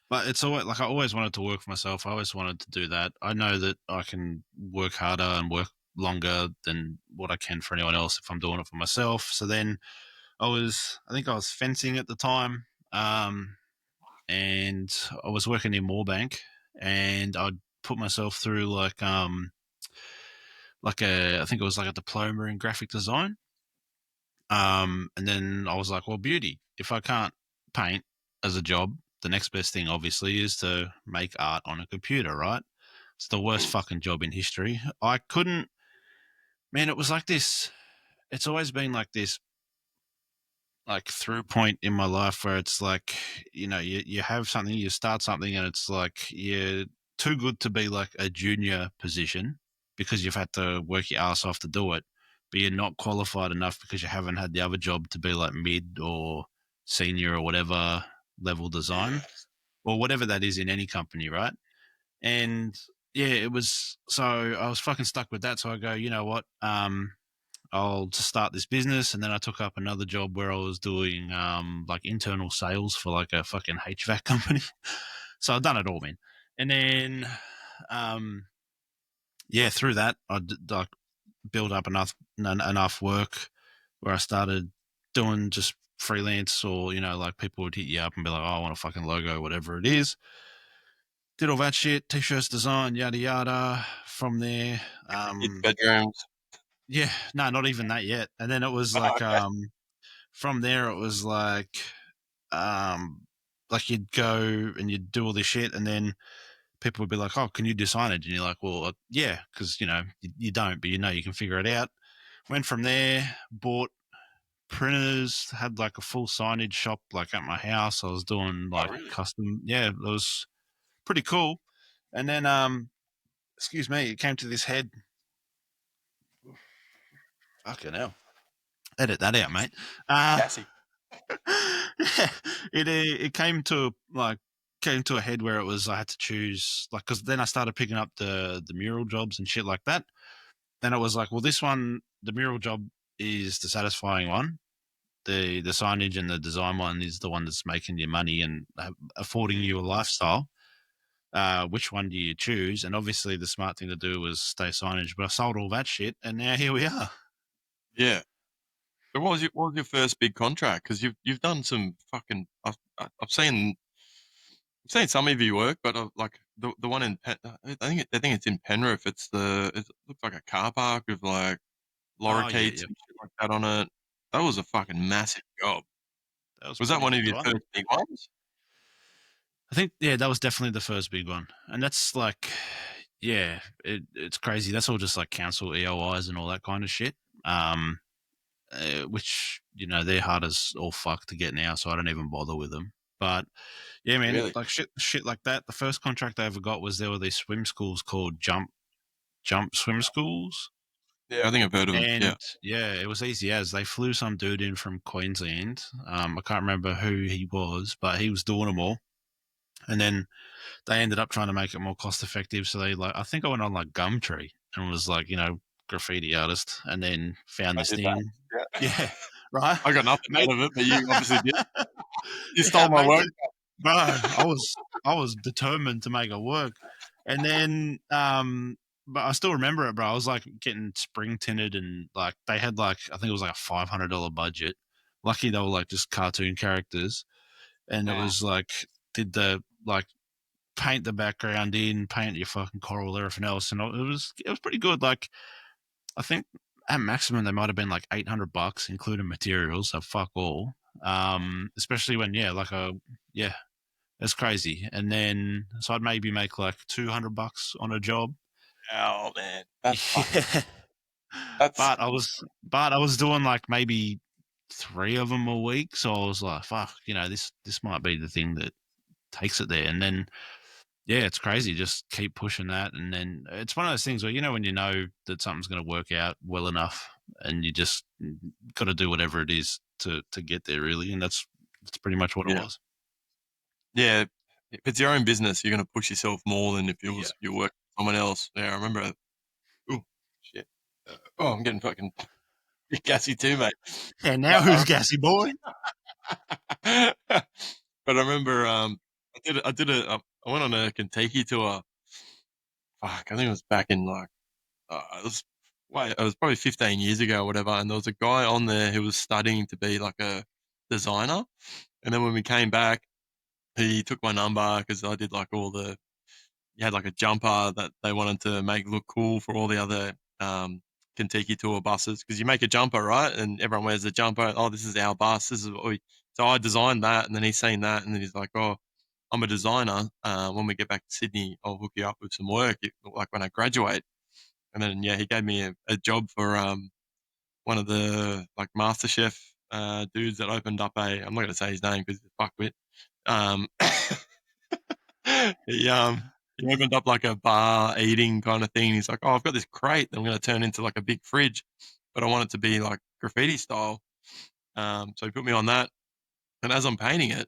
But it's always like I always wanted to work for myself. I always wanted to do that. I know that I can work harder and work longer than what I can for anyone else if I'm doing it for myself. So then I think I was fencing at the time. And I was working in Moorebank, and I'd put myself through like a I think it was like a diploma in graphic design. And then I was like, well, beauty. If I can't paint as a job, the next best thing obviously is to make art on a computer, right? It's the worst fucking job in history. I couldn't, man. It was like this. It's always been like this like through point in my life where it's like, you know, you have something, you start something, and it's like you're too good to be like a junior position because you've had to work your ass off to do it, but you're not qualified enough because you haven't had the other job to be like mid or senior or whatever level design or whatever that is in any company, right? And yeah, it was so I was fucking stuck with that. So I go, you know what? I'll just start this business, and then I took up another job where I was doing like internal sales for like a fucking HVAC company. So I've done it all, man. And then um, yeah, through that like built up enough work where I started doing just freelance, or you know, like people would hit you up and be like, "Oh, I want a fucking logo, whatever it is." Did all that shit, t-shirts design, yada yada. From there, Kids' bedrooms. yeah, no, not even that yet. And then it was Oh, like okay. from there it was um like you'd go and you'd do all this shit, and then people would be like, oh, can you design it? And you're like, well, yeah, because you know you don't, but you know you can figure it out. Went from there, bought printers, had like a full signage shop like at my house. I was doing Oh, like really? custom, yeah, it was pretty cool. And then excuse me, it came to this head. Fucking hell. Edit that out, mate. Uh, Gassy. yeah, it came to a head where it was I had to choose because then I started picking up the mural jobs and shit like that. Then it was like, well, this one, the mural job is the satisfying one. The signage and the design one is the one that's making you money and affording you a lifestyle. Which one do you choose? And obviously, the smart thing to do was stay signage. But I sold all that shit, and now here we are. Yeah. So what was your first big contract? Because you've done some fucking. I've seen some of your work, but like the one in I think it's in Penrith. It looks like a car park with like Oh yeah, lorikeets yeah. and shit like that on it. That was a fucking massive job. That was a Was that pretty one of big your one. first big ones? I think that was definitely the first big one, and that's like, yeah, it's crazy. That's all just like council EOIs and all that kind of shit. Um, which they're hard as all fuck to get now, so I don't even bother with them. But yeah, man, Really? like shit like that. The first contract I ever got was there were these swim schools called jump swim schools. Yeah, I think I've heard of them. Yeah. And yeah, it was easy as they flew some dude in from Queensland. I can't remember who he was, but he was doing them all. And then they ended up trying to make it more cost effective. So I think I went on like Gumtree and was like, graffiti artist, and then found I this did that. thing. Yeah. Yeah, right. I got nothing Mate, out of it, but you obviously did. You yeah, stole my mate, work. bro. I was determined to make it work, and then but I still remember it, bro. I was like getting spring tinted, and like they had like I think it was like a $500 budget. Lucky they were like just cartoon characters, and it Mm. was like did the like paint the background in, paint your fucking coral, everything else, and it was pretty good. Like I think at maximum they might have been like $800, including materials. So fuck all. Especially when yeah, it's crazy. And then so I'd maybe make like $200 on a job. Oh man, that's fucking. Yeah. That's But I was doing like maybe three of them a week, so I was like, fuck, this might be the thing that takes it there. And then yeah, it's crazy. Just keep pushing that, and then it's one of those things where when you know that something's going to work out well enough, and you just got to do whatever it is to get there, really. And that's pretty much what it yeah, was. yeah. If it's your own business, you're gonna push yourself more than if it Yeah. was you work for someone else. Yeah, I remember. Oh shit. Oh, I'm getting fucking gassy too, mate. And now But who's gassy boy? but I remember I went on a Kentucky tour. Fuck, I think it was back in like it was probably 15 years ago or whatever, and there was a guy on there who was studying to be like a designer. And then when we came back, he took my number because I did like he had like a jumper that they wanted to make look cool for all the other Kentucky tour buses. Because you make a jumper, right? And everyone wears the jumper. Oh, this is our bus. This is what we. So I designed that, and then he's seen that, and then he's like, "Oh, I'm a designer. When we get back to Sydney, I'll hook you up with some work, like when I graduate." And then yeah, he gave me a job for one of the like MasterChef dudes that opened up I'm not gonna say his name because he's a fuckwit. Um, he opened up like a bar eating kind of thing. He's like, "Oh, I've got this crate that I'm gonna turn into like a big fridge, but I want it to be like graffiti style." So he put me on that, and as I'm painting it,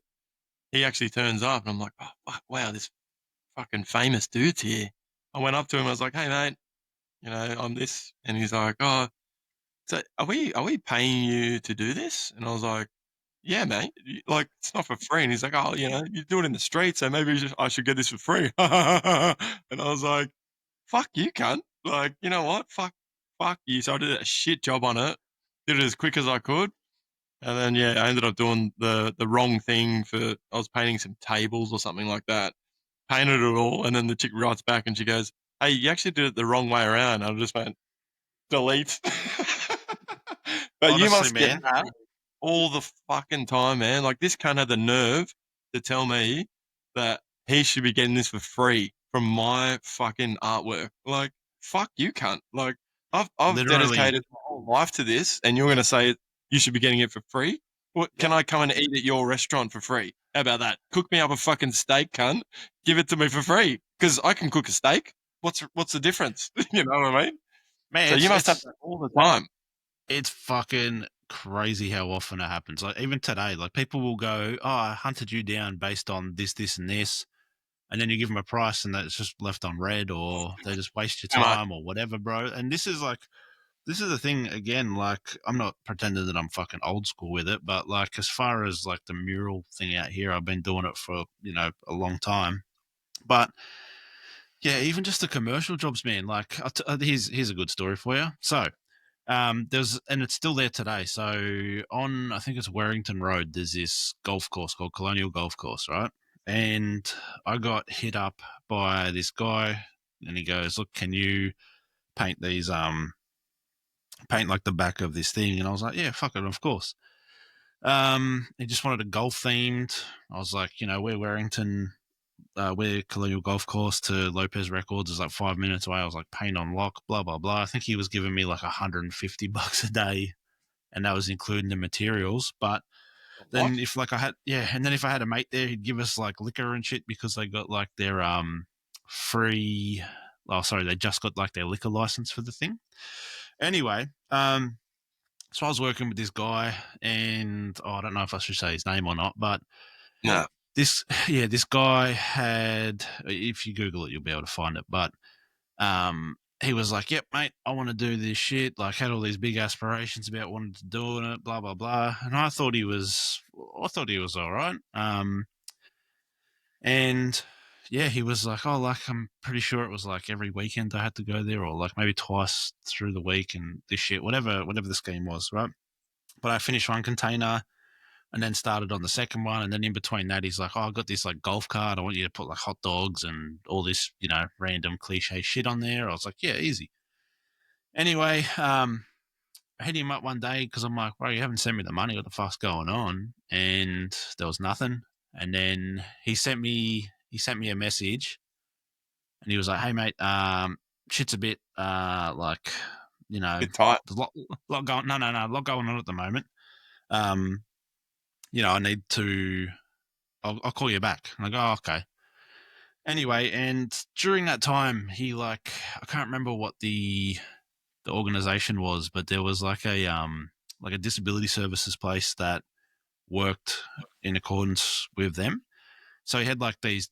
he actually turns up, and I'm like, "Oh, fuck, wow, this fucking famous dude's here." I went up to him. I was like, "Hey, mate, I'm this," and he's like, "Oh, so are we paying you to do this?" And I was like, "Yeah, mate. Like it's not for free." And he's like, "Oh, you do it in the street, so maybe I should get this for free." And I was like, "Fuck you, cunt! Like, you know what? Fuck you." So I did a shit job on it. Did it as quick as I could, and then yeah, I ended up doing the wrong thing I was painting some tables or something like that. Painted it all, and then the chick writes back and she goes, "Hey, you actually did it the wrong way around." I just went, delete. But you Honestly, must get man. that all the fucking time, man. Like this cunt had the nerve to tell me that he should be getting this for free from my fucking artwork. Like, fuck you, cunt. Like, I've Literally, dedicated my whole life to this, and you're gonna say you should be getting it for free? What yeah. can I come and eat at your restaurant for free? How about that? Cook me up a fucking steak, cunt. Give it to me for free. Because I can cook a steak. What's the difference? You know what I mean? Man, So it's you must have it's that all the time. it's fucking crazy how often it happens. Like even today, like people will go, "Oh, I hunted you down based on this, this, and this," and then you give them a price, and that's just left on red, or they just waste your Too much. time, or whatever, bro. And this is the thing again. Like I'm not pretending that I'm fucking old school with it, but like as far as like the mural thing out here, I've been doing it for a long time. But yeah, even just the commercial jobs, man. Like here's a good story for you. So there's and it's still there today. So on I think it's Warrington Road, there's this golf course called Colonial Golf Course, right? And I got hit up by this guy, and he goes, "Look, can you paint these paint like the back of this thing?" And I was like, "Yeah, fuck it, of course." He just wanted a golf themed. I was like, we're Warrington, we're Colonial Golf Course to Lopez Records is like 5 minutes away. I was like, paint on lock, blah blah blah. I think he was giving me like $150 a day, and that was including the materials. But What? then if like I had and then if I had a mate there, he'd give us like liquor and shit because they got like their free. Oh, sorry, they just got like their liquor license for the thing. Anyway, so I was working with this guy, and I don't know if I should say his name or not, but No. this guy had. If you Google it, you'll be able to find it. But he was like, "Yep, mate, I want to do this shit." Like, had all these big aspirations about wanting to do it, blah blah blah. And I thought he was all right. And yeah, he was like, "Oh, like I'm pretty sure it was like every weekend I had to go there, or like maybe twice through the week, and this shit, whatever the scheme was, right?" But I finished one container and then started on the second one. And then in between that, he's like, "Oh, I got this like golf cart. I want you to put like hot dogs and all this, random cliche shit on there." I was like, "Yeah, easy." Anyway, I hit him up one day because I'm like, "Bro, you haven't sent me the money. What the fuck's going on?" And there was nothing. And then he sent me a message, and he was like, "Hey, mate, shit's a bit like, Bit tight. there's a lot going. No, a lot going on at the moment. Um, I need to. I'll call you back." And I go, "Oh, okay." Anyway, and during that time, he like I can't remember what the organization was, but there was like a disability services place that worked in accordance with them. So he had like these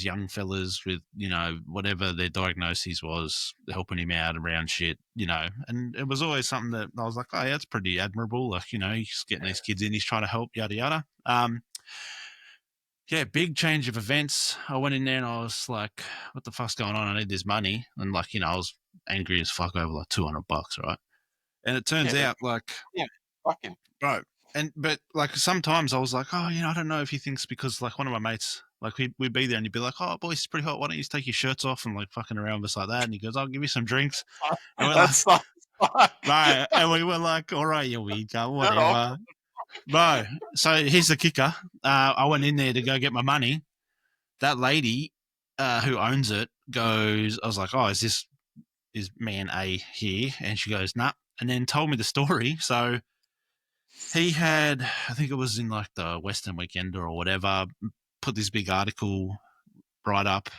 young fellas with whatever their diagnosis was, helping him out around shit, and it was always something that I was like, "Oh, yeah, that's pretty admirable." Like, he's getting these kids in, he's trying to help, yada yada. Yeah, big change of events. I went in there and I was like, "What the fuck's going on? I need this money." And like, I was angry as fuck over like $200, right? And it turns Yeah, but out like, yeah, fuck him. bro, but like sometimes I was like, "Oh, I don't know if he thinks," because like one of my mates, like we'd be there and he'd be like, "Oh, boys, it's pretty hot. Why don't you just take your shirts off and like fucking around with us like that?" And he goes, "I'll give you some drinks." And we're like, That's like, fuck. "Right," and we were like, "All right, you weed guy, Turn off. whatever." Bro, so here's the kicker. I went in there to go get my money. That lady who owns it goes, I was like, "Oh, is man A here?" And she goes, "Nah," and then told me the story. So he had, I think it was in like the Western Weekender or whatever, put this big article right up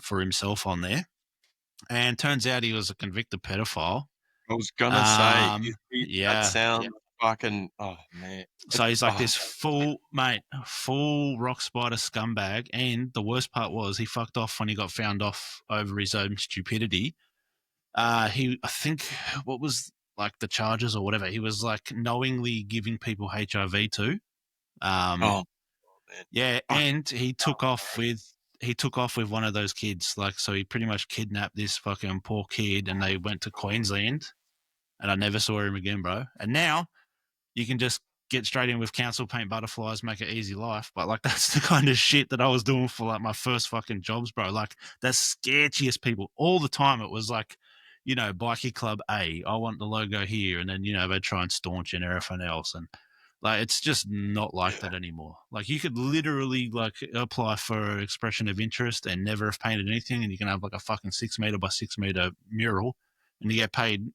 for himself on there. And turns out he was a convicted pedophile. I was gonna say, that Yeah. sounds fucking. Oh man. So he's like Oh, this full rock spider scumbag. And the worst part was he fucked off when he got found off over his own stupidity. I think, what was like the charges or whatever? He was like knowingly giving people HIV to. Um, oh man. yeah, Fucking. and he took off with one of those kids. Like, so he pretty much kidnapped this fucking poor kid, and they went to Queensland, and I never saw him again, bro. And now you can just get straight in with council, paint butterflies, make it easy life. But like that's the kind of shit that I was doing for like my first fucking jobs, bro. Like the sketchiest people all the time. It was like, bikie club A, I want the logo here, and then they try and staunch and everything else, and like it's just not like that anymore. Like you could literally like apply for expression of interest and never have painted anything, and you can have like a fucking 6 meter by 6 meter mural, and you get paid,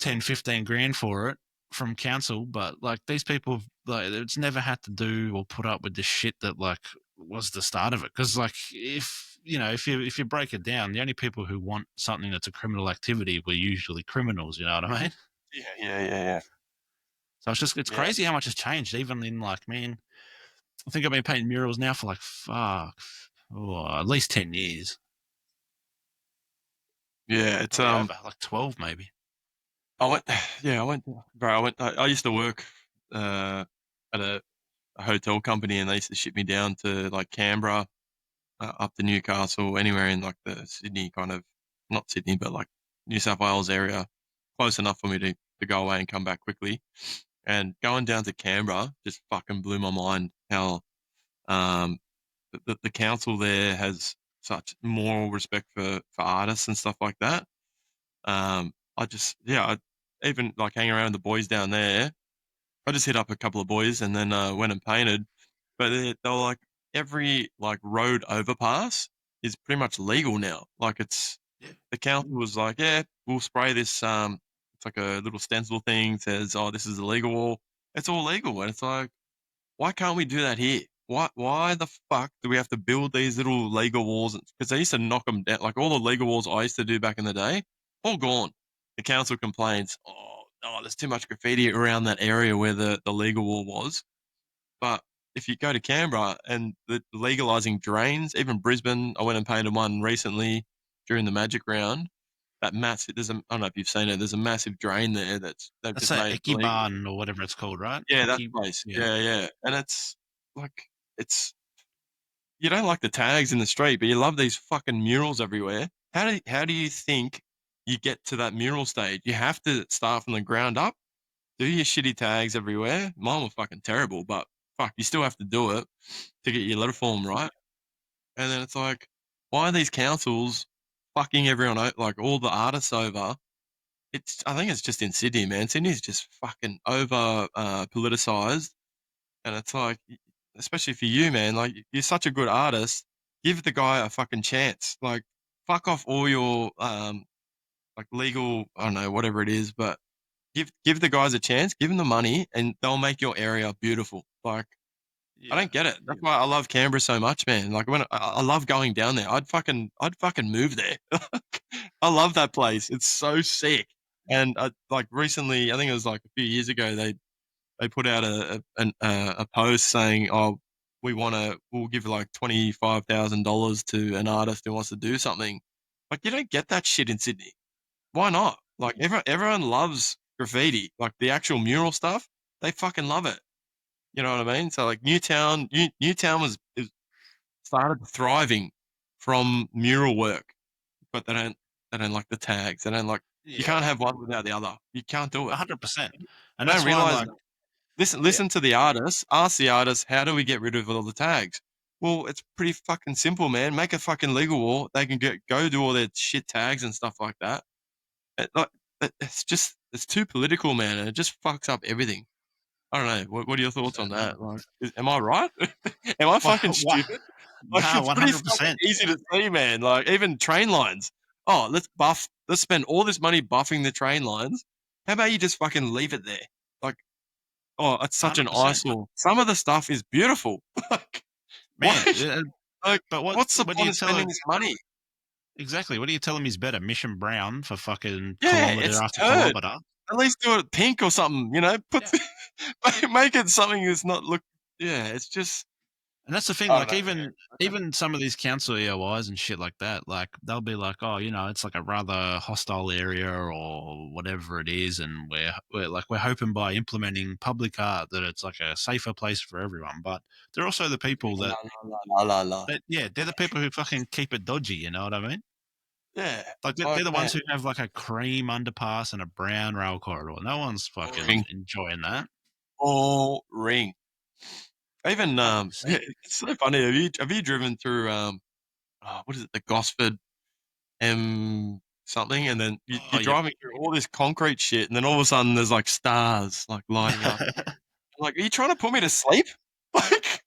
10, 15 grand for it from council. But like these people, like it's never had to do or put up with the shit that like was the start of it. Because like if you break it down, the only people who want something that's a criminal activity were usually criminals. You know what I mean? Yeah. So it's Yeah. crazy how much has changed. Even in like, man, I think I've been painting murals now for like at least 10 years. Yeah. It's Probably over like 12 maybe. I went. Yeah, I went. Bro, I used to work at a hotel company, and they used to ship me down to like Canberra, up to Newcastle, anywhere in like the Sydney kind of, not Sydney, but like New South Wales area, close enough for me to go away and come back quickly. And going down to Canberra just fucking blew my mind how um the council there has such moral respect for artists and stuff like that. I just yeah, even like hanging around with the boys down there. I just hit up a couple of boys and then went and painted. But they were like every like road overpass is pretty much legal now. Like it's Yeah. the council was like, yeah, we'll spray this. It's like a little stencil thing says, oh, this is illegal. It's all legal, and it's like, why can't we do that here? Why the fuck do we have to build these little Lego walls? Because they used to knock them down. Like all the Lego walls I used to do back in the day, all gone. The council complains, oh, there's too much graffiti around that area where the Lego wall was. But if you go to Canberra and the legalizing drains, even Brisbane, I went and painted one recently during the Magic round. That massive, I don't know if you've seen it. There's a massive drain there they've That's just that made Icky legal. Barn or whatever it's called, right? Yeah, that Icky, place. yeah. Yeah. And it's like it's you don't like the tags in the street, but you love these fucking murals everywhere. How do you think you get to that mural stage? You have to start from the ground up. Do your shitty tags everywhere. Mine were fucking terrible, but fuck, you still have to do it to get your letter form right. And then it's like, why are these councils fucking everyone out, like all the artists over? I think it's just in Sydney, man. Sydney's just fucking over politicized. And it's like, especially for you, man, like you're such a good artist. Give the guy a fucking chance. Like, fuck off all your like legal, I don't know, whatever it is, but give the guys a chance, give them the money, and they'll make your area beautiful. Like, I Yeah. don't get it. That's why I love Canberra so much, man. Like when I love going down there. I'd fucking move there. I love that place. It's so sick. And like recently, I think it was like a few years ago, they put out a post saying, "Oh, we'll give like $25,000 to an artist who wants to do something." Like you don't get that shit in Sydney. Why not? Like everyone loves graffiti, like the actual mural stuff. They fucking love it. You know what I mean? So like Newtown is started thriving from mural work, but they don't like the tags. They don't like you Yeah. can't have one without the other. You can't do it. 100%. And They don't that's why, realize like, that. Listen, yeah, listen to the artists. Ask the artists, how do we get rid of all the tags? Well, it's pretty fucking simple, man. Make a fucking legal wall. They can go do all their shit tags and stuff like that. Like, it's too political, man, and it just fucks up everything. I don't know. What are your thoughts 100%, on that? Like, 100%. am I right? Am I Why, fucking why? stupid? Like, No, it's pretty fucking 100%. easy to see, man. Like, even train lines. Oh, let's spend all this money buffing the train lines. How about you just fucking leave it there? Like, oh, it's such an 100%. eyesore. Some of the stuff is beautiful. Like, why? Man, Like, but what's the what do point you of tell spending him? this money? Exactly. What do you tell him is better? Mission Brown for fucking Yeah, kilometer it's after turd. kilometer. At least do it pink or something. Put Yeah. make it something that's not look. Yeah, it's just And that's the thing, I don't like know, man. even some of these council EOIs and shit like that, like they'll be like, oh, it's like a rather hostile area or whatever it is, and we're hoping by implementing public art that it's like a safer place for everyone. But they're also the people La that, la la la la. yeah, they're the people who fucking keep it dodgy. You know what I mean? Yeah, Like it's they're like the man, ones who have like a cream underpass and a brown rail corridor. No one's fucking boring, enjoying that. boring. Even 100%. it's so funny. Have you driven through what is it, the Gosford M something, and then Oh, you're yep. driving through all this concrete shit, and then all of a sudden there's like stars like lighting up. Like, are you trying to put me to sleep? Like,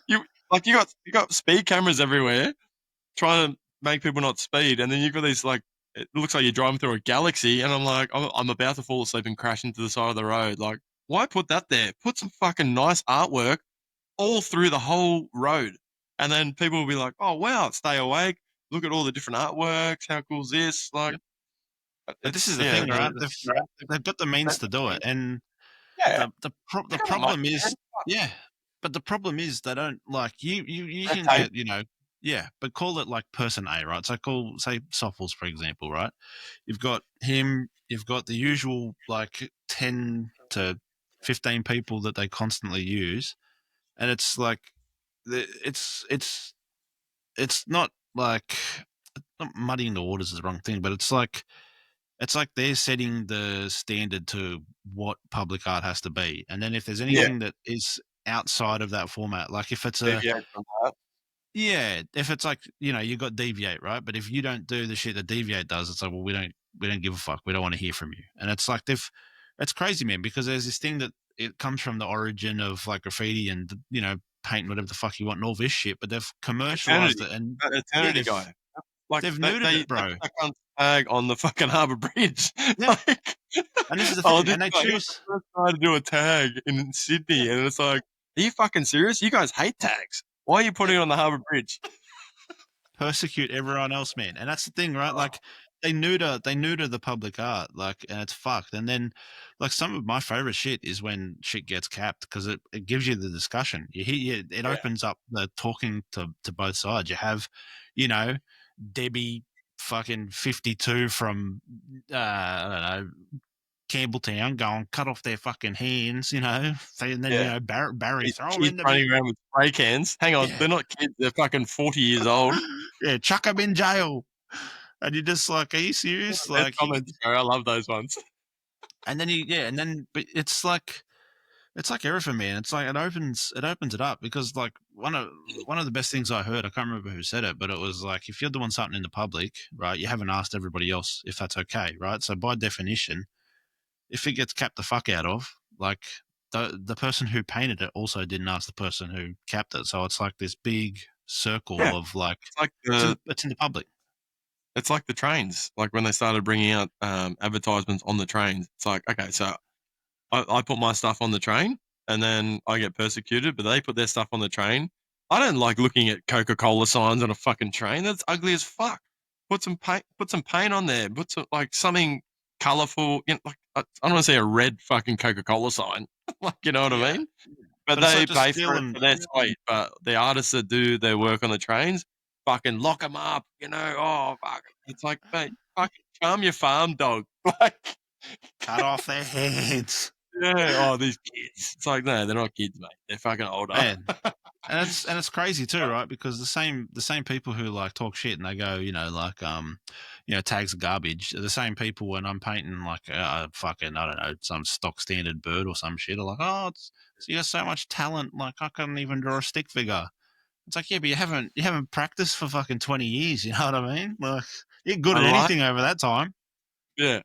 you like you got speed cameras everywhere trying to make people not speed, and then you've got these like it looks like you're driving through a galaxy, and I'm like I'm about to fall asleep and crash into the side of the road. Like, why put that there? Put some fucking nice artwork all through the whole road, and then people will be like, oh wow, stay awake. Look at all the different artworks. How cool is this? Like, Yep. But this is It's the thing, right? the They've got the means to do it, and yeah. the They got the money, problem man. is, yeah, but the problem is they don't like you Red can tape. get, yeah, but call it like person A, right? So call, say, Soffles, for example, right? You've got him, you've got the usual like 10 to 15 people that they constantly use, and it's like it's not like, not muddying the waters is the wrong thing, but it's like they're setting the standard to what public art has to be. And then if there's Yeah, anything that is outside of that format, like if it's deviate from that. yeah, if it's like, you got Deviate, right? But if you don't do the shit that Deviate does, it's like, well, we don't give a fuck. We don't want to hear from you. And it's like it's crazy, man, because there's this thing that it comes from the origin of like graffiti and, paint whatever the fuck you want and all this shit, but they've commercialized Eternity. it, and That yeah, Eternity guy. Like they've they neutered they it, they bro. put that cunt's tag on the fucking Harbour Bridge. Yeah. Like, And this is the oh, thing. this And they guy, he was the choose first guy to do a tag in Sydney, and it's like, are you fucking serious? You guys hate tags. Why are you putting it on the Harbour Bridge? persecute everyone else, man. And that's the thing, right? Oh, Like they neuter the public art, like, and it's fucked. And then, like, some of my favorite shit is when shit gets capped, because it gives you the discussion. It yeah, opens up the talking to both sides. You have, you know, Debbie fucking 52 from I don't know, Campbelltown going, cut off their fucking hands, and then, yeah. Barry, These throw them kids in the bin. running around with spray cans. Hang on, Yeah. they're not kids. They're fucking 40 years old. Yeah, chuck them in jail. And you're just like, are you serious? Best Like, comments, bro. I love those ones. and then but it's like everything, man. It's like it opens it up, because like one of the best things I heard, I can't remember who said it, but it was like, if you're doing something in the public, right, you haven't asked everybody else if that's okay, right? So by definition, if it gets capped the fuck out of, like, the person who painted it also didn't ask the person who capped it. So it's like this big Yeah, circle of like, it's like it's in the it's in the public. it's like the trains. Like when they started bringing out advertisements on the trains. It's like, okay, so I put my stuff on the train and then I get persecuted, but they put their stuff on the train. I don't like looking at Coca-Cola signs on a fucking train. That's ugly as fuck. Put some paint on there. Put some, like, something colorful. Like, I don't want to say a red fucking Coca-Cola sign. Like, you know what I Yeah, mean? But but it's they like just pay for it stealing. for their sweet. But the artists that do their work on the trains, fucking lock them up. Oh fuck. It's like, mate, fucking calm your farm dog. Like, Cut off their heads, yeah. Oh, these kids. It's like, no, they're not kids, mate. They're fucking older. man. And it's crazy too, right? Because the same people who like talk shit and they go, like, tags are garbage, are the same people when I'm painting like fucking, I don't know, some stock standard bird or some shit, are like, oh, you got so much talent, like I couldn't even draw a stick figure. It's like, yeah, but you haven't practiced for fucking 20 years. You know what I mean? Like, you're good I at like, anything over that time. yeah.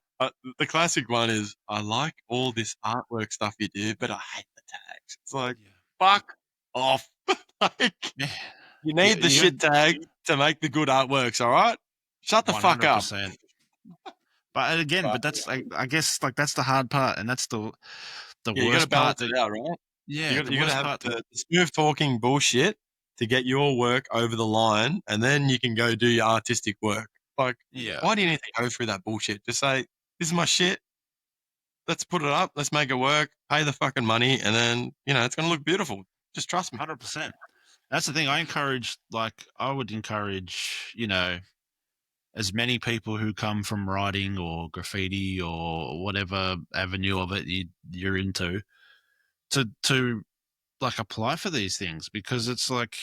The classic one is, I like all this artwork stuff you do, but I hate the tags. It's like, Yeah. fuck off. Like, Yeah, you you, need the you shit tag to make the good artworks, all right? Shut the fuck up. 100%. But again, But but that's, I guess, like, that's the hard part, and that's the yeah, you got to worst part. balance it out, right? Yeah, the You got to worst have part. the smooth talking bullshit to get your work over the line, and then you can go do your artistic work. Like, Yeah, why do you need to go through that bullshit? Just say, this is my shit. Let's put it up. Let's make it work. Pay the fucking money, and then it's gonna look beautiful. Just trust me. 100%. That's the thing. I would encourage, as many people who come from writing or graffiti or whatever avenue of it you're into, to like apply for these things, because it's like,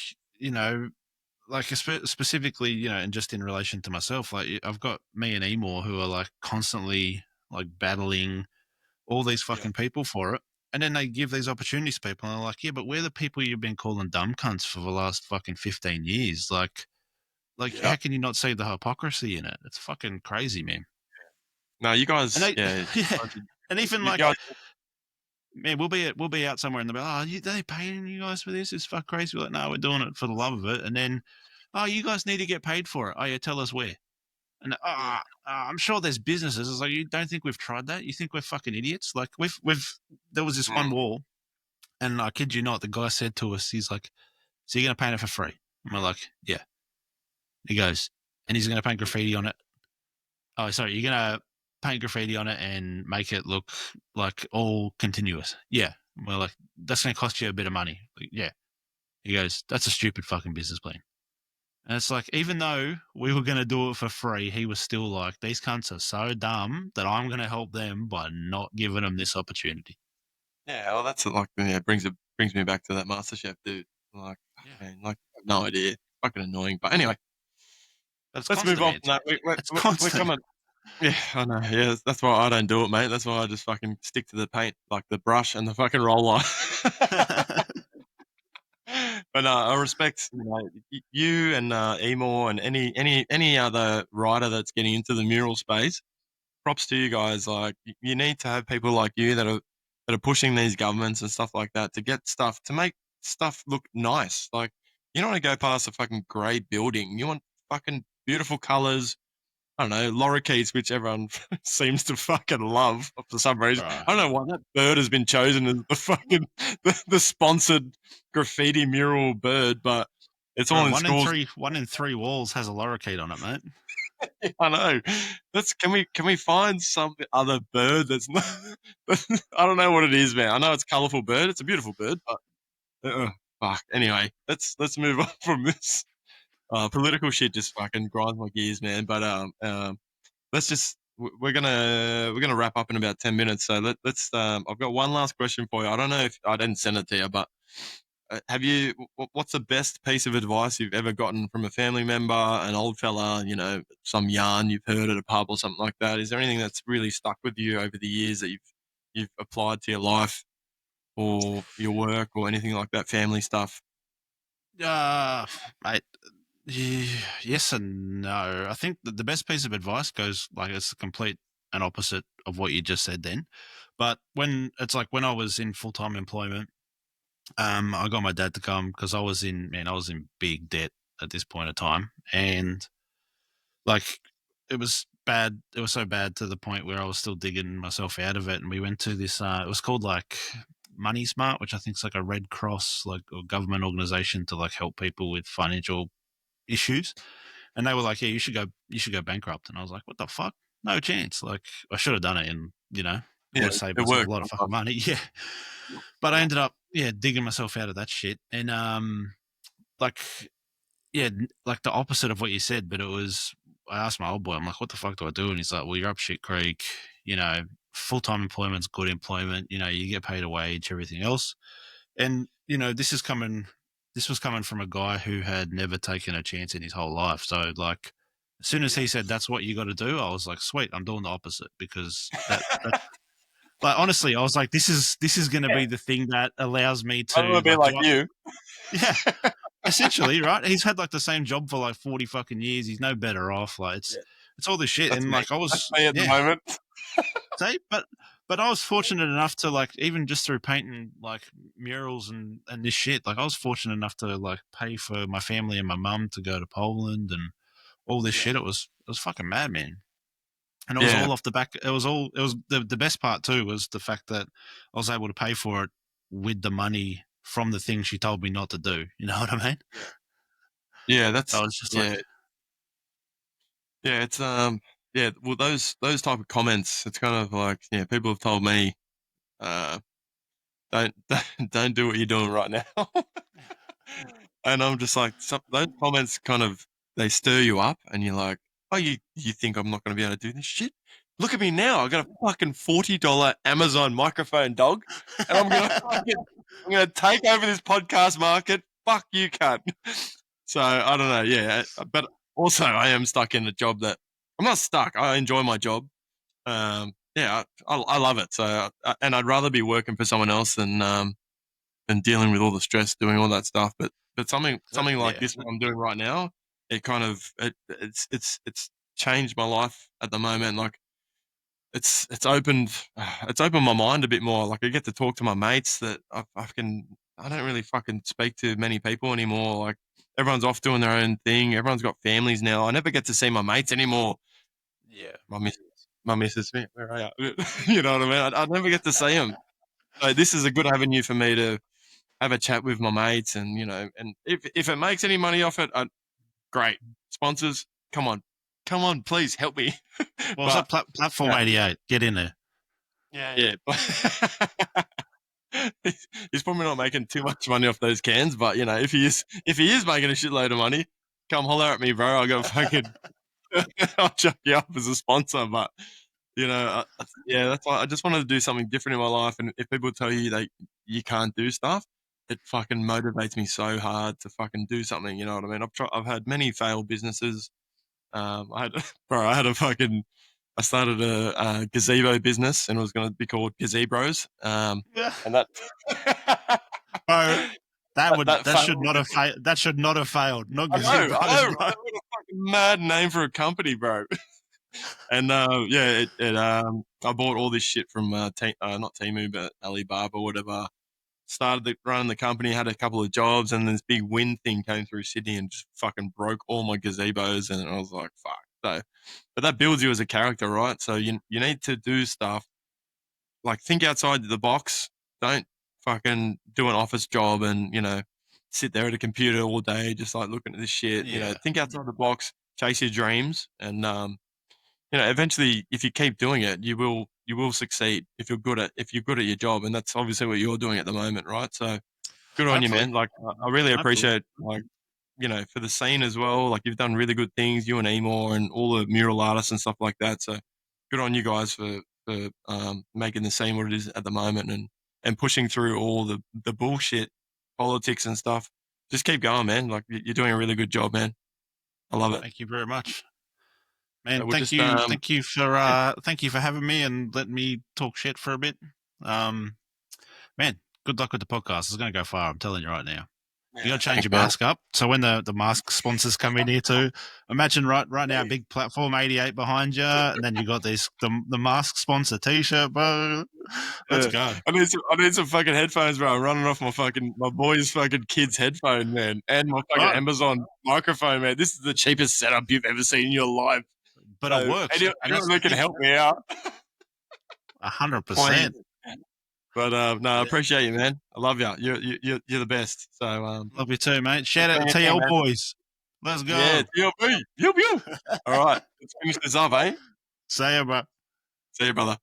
like specifically, and just in relation to myself, like, I've got me and Emor who are like constantly like battling all these Yeah, fucking people for it. And then they give these opportunities to people, and they're like, yeah, but we're the people you've been calling dumb cunts for the last fucking 15 years. Like, yeah. how can you not see the hypocrisy in it? It's fucking crazy, man. No, you And guys, they, yeah, yeah. And even you like, guys, man, we'll be out somewhere and they'll be like, oh, they paying you guys for this? It's fuck crazy. We're like, no, we're doing it for the love of it. And then, oh, you guys need to get paid for it. Oh, yeah, tell us where. And I'm sure there's businesses. It's like, you don't think we've tried that? You think we're fucking idiots? Like, there was this one mm, wall, and I kid you not, the guy said to us, he's like, so you're going to paint it for free? And we're like, yeah. He goes, and he's going to paint graffiti on it. Oh, sorry, you're going to paint graffiti on it and make it look like all continuous. Yeah. We're like, that's going to cost you a bit of money. Like, yeah. He goes, that's a stupid fucking business plan. And it's like, even though we were going to do it for free, he was still like, these cunts are so dumb that I'm going to help them by not giving them this opportunity. Yeah, well, that's like, yeah, brings me back to that MasterChef dude. Like, fuck, Yeah. man, like, I have no idea. Fucking annoying. But anyway, But it's let's move constant, on man. from that. It's We're constant. coming. Yeah, I know. Yeah, that's why I don't do it, mate. That's why I just fucking stick to the paint, like the brush and the fucking roller. But I respect you and Emor and any other writer that's getting into the mural space. Props to you guys. Like you need to have people like you that are pushing these governments and stuff like that to get stuff to make stuff look nice. Like you don't want to go past a fucking grey building. You want fucking beautiful colours. I don't know, lorikeets, which everyone seems to fucking love for some reason. Right. I don't know why that bird has been chosen as the fucking the sponsored graffiti mural bird, but it's all Bro, in schools. one in three walls has a lorikeet on it, mate. I know. That's can we find some other bird that's not? I don't know what it is, man. I know it's a colourful bird. It's a beautiful bird, but fuck. Anyway, let's move on from this. Political shit just fucking grinds my gears, man. But let's just we're gonna wrap up in about 10 minutes. So let's. I've got one last question for you. I don't know if I didn't send it to you, but have you? What's the best piece of advice you've ever gotten from a family member, an old fella, some yarn you've heard at a pub or something like that? Is there anything that's really stuck with you over the years that you've applied to your life or your work or anything like that? Family stuff. Mate, yes and no. I think that the best piece of advice goes like it's the complete and opposite of what you just said then. But when it's like when I was in full time employment, I got my dad to come because I was in big debt at this point of time, and like it was bad. It was so bad to the point where I was still digging myself out of it. And we went to this. It was called like Money Smart, which I think is like a Red Cross like or government organization to like help people with financial issues. And they were like, "Yeah, you should go bankrupt." And I was like, "What the fuck? No chance!" Like I should have done it, and I would Yeah, have saved it myself a worked. lot of fucking money. Yeah, but I ended up digging myself out of that shit, and like like the opposite of what you said. But it was I asked my old boy, I'm like, "What the fuck do I do?" And he's like, "Well, you're up shit creek. You know, full time employment's good employment. You know, you get paid a wage, everything else." And this was coming from a guy who had never taken a chance in his whole life. So like, as soon as he said that's what you got to do, I was like, sweet, I'm doing the opposite because that like honestly, I was like, this is going to Yeah, be the thing that allows me I don't to want to be like like you. yeah, essentially, right? He's had like the same job for like 40 fucking years. He's no better off. Like Yeah, it's all this shit. that's And me. like I That's was me at the moment. say, but I was fortunate enough to like even just through painting like murals and this shit, like I was fortunate enough to like pay for my family and my mum to go to Poland and all this Yeah, shit. It was fucking mad, man. And it was yeah, all off the back. It was the best part too was the fact that I was able to pay for it with the money from the thing she told me not to do. You know what I mean? yeah, yeah. I That's was just like, yeah, yeah. It's yeah. Well, those type of comments. It's kind of like people have told me, uh, don't don't do what you're doing right now. And I'm just like, those comments kind of they stir you up, and you're like, oh, you think I'm not going to be able to do this shit? Look at me now. I got a fucking $40 Amazon microphone, dog, and I'm gonna take over this podcast market. Fuck you, cunt. So I don't know, yeah, but also I am stuck in a job that I'm not stuck. I enjoy my job. Yeah, I love it. So and I'd rather be working for someone else than dealing with all the stress doing all that stuff. But something like yeah, this what I'm doing right now, it kind of it's changed my life at the moment. Like it's opened it's opened my mind a bit more. Like I get to talk to my mates that I don't really fucking speak to many people anymore. Like everyone's off doing their own thing. Everyone's got families now. I never get to see my mates anymore. yeah, My missus, my missus, where are you? You know what I mean? I never get to see them. So this is a good avenue for me to have a chat with my mates, and and if it makes any money off it, great. Sponsors, come on, come on, please help me. Well, But, so Platform 88, get in there. yeah. He's probably not making too much money off those cans, but you know, if he is making a shitload of money, come holler at me, bro. I got fucking, I'll chuck you up as a sponsor. But you know, yeah, that's why I just wanted to do something different in my life. And if people tell you you can't do stuff, it fucking motivates me so hard to fucking do something. You know what I mean? I've had many failed businesses. I started a gazebo business, and it was going to be called Gazebros. And that, Bro, that should failed. not have that should not have failed. Not I know, gazebos, right? bro. What a fucking mad name for a company, bro. And yeah, I bought all this shit from not Temu, but Alibaba, whatever. Started running the company, had a couple of jobs, and this big wind thing came through Sydney and just fucking broke all my gazebos. And I was like, fuck. So, but that builds you as a character, right? So you need to do stuff like think outside the box. Don't fucking do an office job and sit there at a computer all day just like looking at this shit. Yeah. Think outside the box, chase your dreams, and eventually, if you keep doing it, you will succeed if you're good at your job, and that's obviously what you're doing at the moment, right? So good on you, Hopefully. man. Like I really Hopefully. appreciate for the scene as well. Like you've done really good things, you and Emor and all the mural artists and stuff like that. So good on you guys for making the scene what it is at the moment and pushing through all the bullshit politics and stuff. Just keep going, man. Like you're doing a really good job, man. I love it. Thank you very much. Man, So thank you for having me and letting me talk shit for a bit. Man, good luck with the podcast. It's going to go far. I'm telling you right now. You got to change your mask up. So when the mask sponsors come in here too, imagine right now, big Platform 88 behind you, and then you got the mask sponsor T-shirt, bro. Let's go. I need some fucking headphones, bro. I'm running off my boy's fucking kid's headphone, man, and my fucking Amazon microphone, man. This is the cheapest setup you've ever seen in your life. But it works. Anyone who can help me out. 100%. But no, I appreciate you, man. I love you. You're the best. So love you too, mate. Shout out to TL boys. Let's go. Yeah, TLB. All right, let's finish this up, eh? See ya, bro. See you, brother.